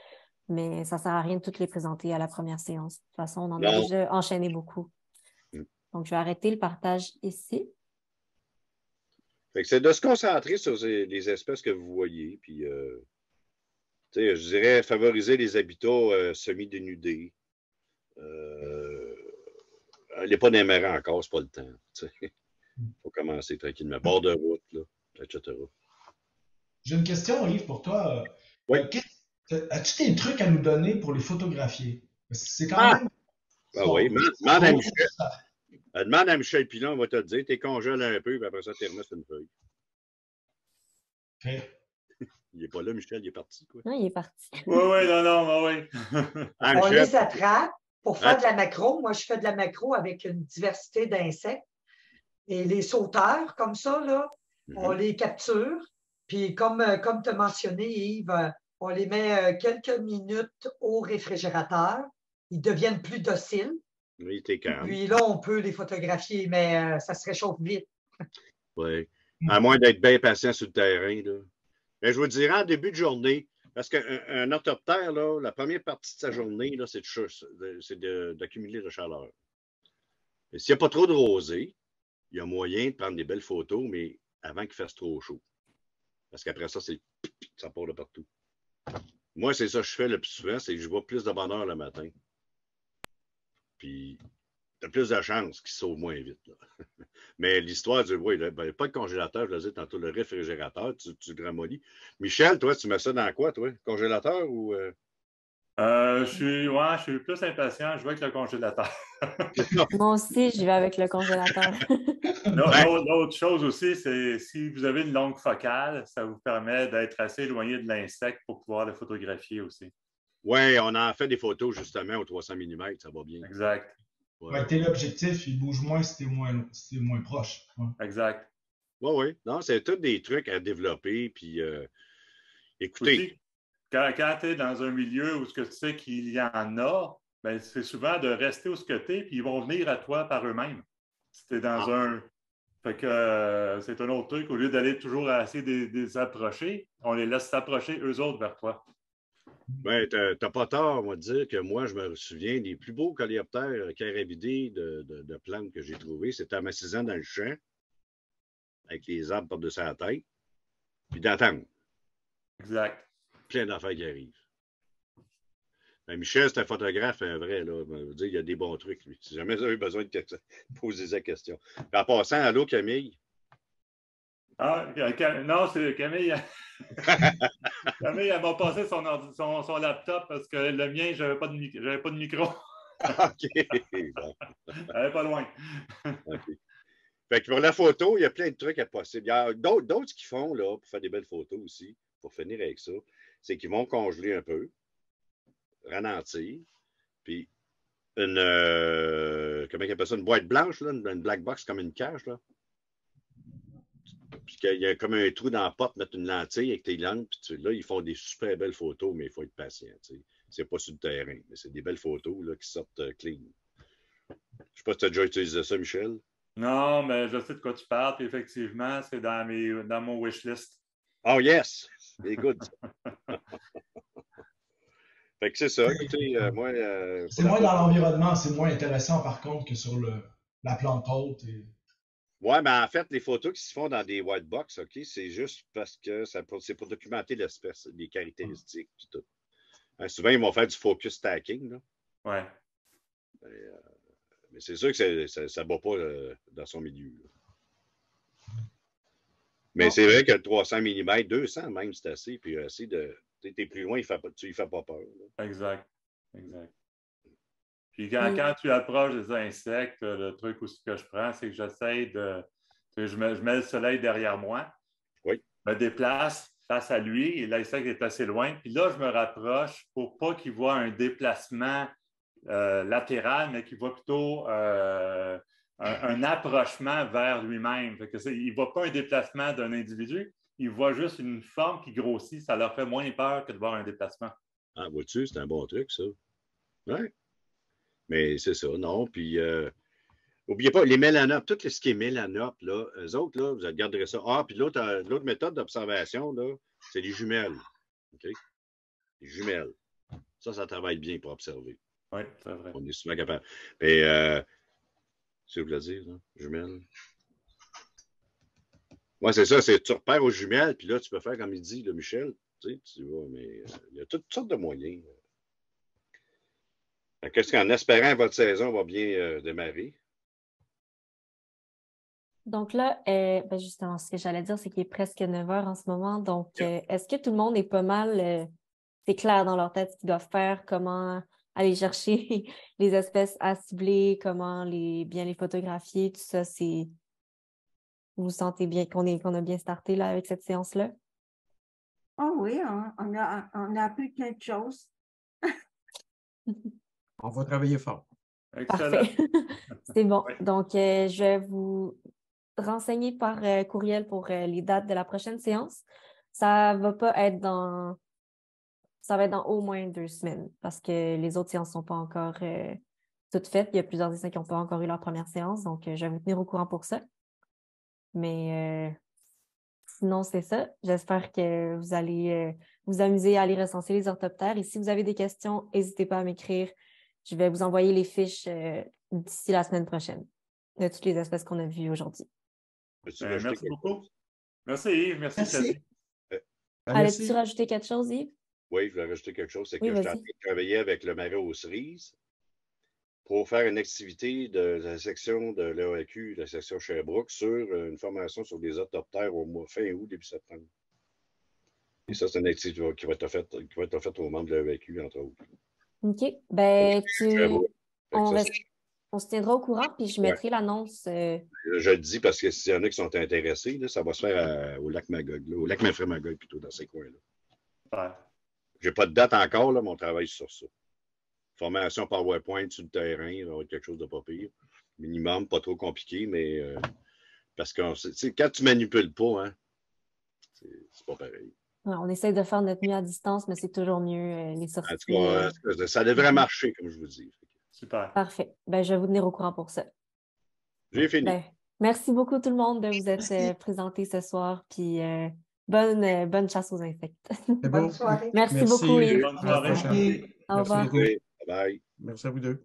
Mais ça ne sert à rien de toutes les présenter à la première séance. De toute façon, on en a déjà enchaîné beaucoup. Donc, je vais arrêter le partage ici. Fait que c'est de se concentrer sur les espèces que vous voyez, puis je dirais favoriser les habitats semi-dénudés. Elle n'est pas démarrée encore, c'est pas le temps. Il faut commencer tranquillement. Bord de route, là, etc. J'ai une question, Yves, pour toi. Oui. As-tu des trucs à nous donner pour les photographier? C'est quand même. Oui, demande à Michel Pilon, on va te le dire. Tu congèles un peu, puis après ça, tu remettre une feuille. OK. Il n'est pas là, Michel, il est parti. Quoi. Non, il est parti. Oui, oui. On les attrape pour faire de la macro. Moi, je fais de la macro avec une diversité d'insectes. Et les sauteurs, comme ça, là, on les capture. Puis, comme tu as mentionné, Yves, on les met quelques minutes au réfrigérateur. Ils deviennent plus dociles. Oui, t'es calme. Puis là, on peut les photographier, mais ça se réchauffe vite. Oui. À moins d'être bien patient sur le terrain. Là. Mais je vous dirais en début de journée, parce qu'un orthoptère, là, la première partie de sa journée, là, c'est d'accumuler la chaleur. Et s'il n'y a pas trop de rosée, il y a moyen de prendre des belles photos, mais avant qu'il fasse trop chaud. Parce qu'après ça, ça part de partout. Moi, c'est ça que je fais le plus souvent, c'est que je vois plus de bonheur le matin. Puis, tu as plus de chances qu'ils sauvent moins vite. Là. Mais l'histoire du pas le congélateur, je le disais tantôt, le réfrigérateur, tu le ramollis. Michel, toi, tu mets ça dans quoi, toi? Congélateur ou. Je suis plus impatient. Je vais avec le congélateur. Moi aussi, je vais avec le congélateur. L'autre chose aussi, c'est si vous avez une longue focale, ça vous permet d'être assez éloigné de l'insecte pour pouvoir le photographier aussi. Oui, on en fait des photos justement au 300 mm, ça va bien. Exact. Ouais, l'objectif, il bouge moins si t'es moins proche. Ouais. Exact. Oui. Non, c'est tous des trucs à développer. Puis, écoutez. Aussi, quand tu es dans un milieu où tu sais qu'il y en a, c'est souvent de rester où tu es, puis ils vont venir à toi par eux-mêmes. Si tu es dans Fait que c'est un autre truc. Au lieu d'aller toujours essayer de les approcher, on les laisse s'approcher eux autres vers toi. Ben, t'as pas tort, moi, de dire que moi, je me souviens des plus beaux coléoptères carabidés de plantes que j'ai trouvés. C'était en m'assisant dans le champ, avec les arbres par-dessus la tête, puis d'attendre. Exact. Plein d'affaires qui arrivent. Ben, Michel, c'est un photographe, un vrai, là. Je veux dire, il y a des bons trucs, lui. Si jamais vous avez besoin de poser des questions. Puis en passant, allô, Camille? Ah, non, c'est Camille. Camille, elle m'a passé son laptop parce que le mien, j'avais pas de micro. OK. Bon. Elle n'est pas loin. OK. Fait que pour la photo, il y a plein de trucs à possible. Il y a d'autres qui font, là, pour faire des belles photos aussi, pour finir avec ça, c'est qu'ils vont congeler un peu, ralentir, puis comment ils appellent ça, une boîte blanche, là, une black box comme une cage, là. Puis qu'il y a comme un trou dans la porte, mettre une lentille avec tes lampes, puis là, ils font des super belles photos, mais il faut être patient. C'est pas sur le terrain, mais c'est des belles photos là, qui sortent clean. Je sais pas si tu as déjà utilisé ça, Michel. Non, mais je sais de quoi tu parles, puis effectivement, c'est dans mon wishlist. Oh yes! C'est good. Fait que c'est ça. Écoutez, moi. C'est moins dans l'environnement, c'est moins intéressant par contre que sur la plante haute. Oui, mais en fait, les photos qui se font dans des white box, OK, c'est juste parce que c'est pour documenter l'espèce, les caractéristiques, tout. Hein, souvent, ils vont faire du focus stacking, là. Ouais. Mais c'est sûr que ça ne bat pas dans son milieu. Là. Mais c'est vrai que le 300 mm, 200 même, c'est assez. Puis assez de. Tu es plus loin, tu ne fais pas peur. Là. Exact. Puis quand tu approches des insectes, le truc aussi que je prends, c'est que j'essaie de. Je mets le soleil derrière moi. Oui. Je me déplace face à lui et l'insecte est assez loin. Puis là, je me rapproche pour pas qu'il voit un déplacement latéral, mais qu'il voit plutôt un approchement vers lui-même. Il ne voit pas un déplacement d'un individu, il voit juste une forme qui grossit. Ça leur fait moins peur que de voir un déplacement. Ah, vois-tu, c'est un bon truc, ça. Oui. Mais c'est ça, non. Puis, n'oubliez pas, les mélanopes, tout ce qui est mélanopes, là, eux autres, là, vous regarderez ça. Ah, puis l'autre méthode d'observation, là, c'est les jumelles. OK? Les jumelles. Ça travaille bien pour observer. Oui, c'est vrai. On est souvent capable. Et, c'est ce que vous voulez dire, là? Jumelles. Oui, c'est ça. Tu repères aux jumelles, puis là, tu peux faire comme il dit, là, Michel. Tu vois, mais il y a toutes sortes de moyens. Qu'est-ce qu'en espérant votre saison va bien démarrer? Donc là, ben justement, ce que j'allais dire, c'est qu'il est presque 9 heures en ce moment. Donc, est-ce que tout le monde est pas mal, c'est clair dans leur tête ce qu'ils doivent faire, comment aller chercher les espèces à cibler, comment bien les photographier, tout ça, vous vous sentez bien qu'on a bien starté là, avec cette séance-là? Oh oui, on a appris plein de choses. On va travailler fort. Excellent. Parfait. C'est bon. Oui. Donc, je vais vous renseigner par courriel pour les dates de la prochaine séance. Ça va être dans au moins 2 semaines parce que les autres séances ne sont pas encore toutes faites. Il y a plusieurs essais qui n'ont pas encore eu leur première séance, donc je vais vous tenir au courant pour ça. Mais sinon, c'est ça. J'espère que vous allez vous amuser à aller recenser les orthoptères. Et si vous avez des questions, n'hésitez pas à m'écrire. Je vais vous envoyer les fiches d'ici la semaine prochaine de toutes les espèces qu'on a vues aujourd'hui. Merci beaucoup. Merci Yves. Merci. Allais-tu rajouter quelque chose, Yves? Oui, je vais rajouter quelque chose. C'est que oui, je suis en train de travailler avec le marais aux cerises pour faire une activité de la section de l'EAQ, la section Sherbrooke, sur une formation sur les orthoptères au mois fin août, début septembre. Et ça, c'est une activité qui va être offerte aux membres de l'EAQ, entre autres. OK. Ben, on se tiendra au courant, puis je mettrai l'annonce. Je le dis parce que s'il y en a qui sont intéressés, là, ça va se faire au lac Magog, au lac Mafré-Magog, plutôt, dans ces coins-là. Ouais. Je n'ai pas de date encore, là, mais on travaille sur ça. Formation PowerPoint sur le terrain, ça va être quelque chose de pas pire. Minimum, pas trop compliqué, mais parce que quand tu manipules pas, hein, c'est pas pareil. Ouais, on essaie de faire notre mieux à distance, mais c'est toujours mieux les sorties. En tout cas, ça devrait marcher, comme je vous dis. Super. Parfait. Ben, je vais vous tenir au courant pour ça. J'ai fini. Ben, Merci beaucoup tout le monde de vous être présentés ce soir. Puis bonne chasse aux insectes. Bonne soirée. Merci beaucoup. Bonne soirée. Au revoir. Merci beaucoup. Bye. Merci à vous deux.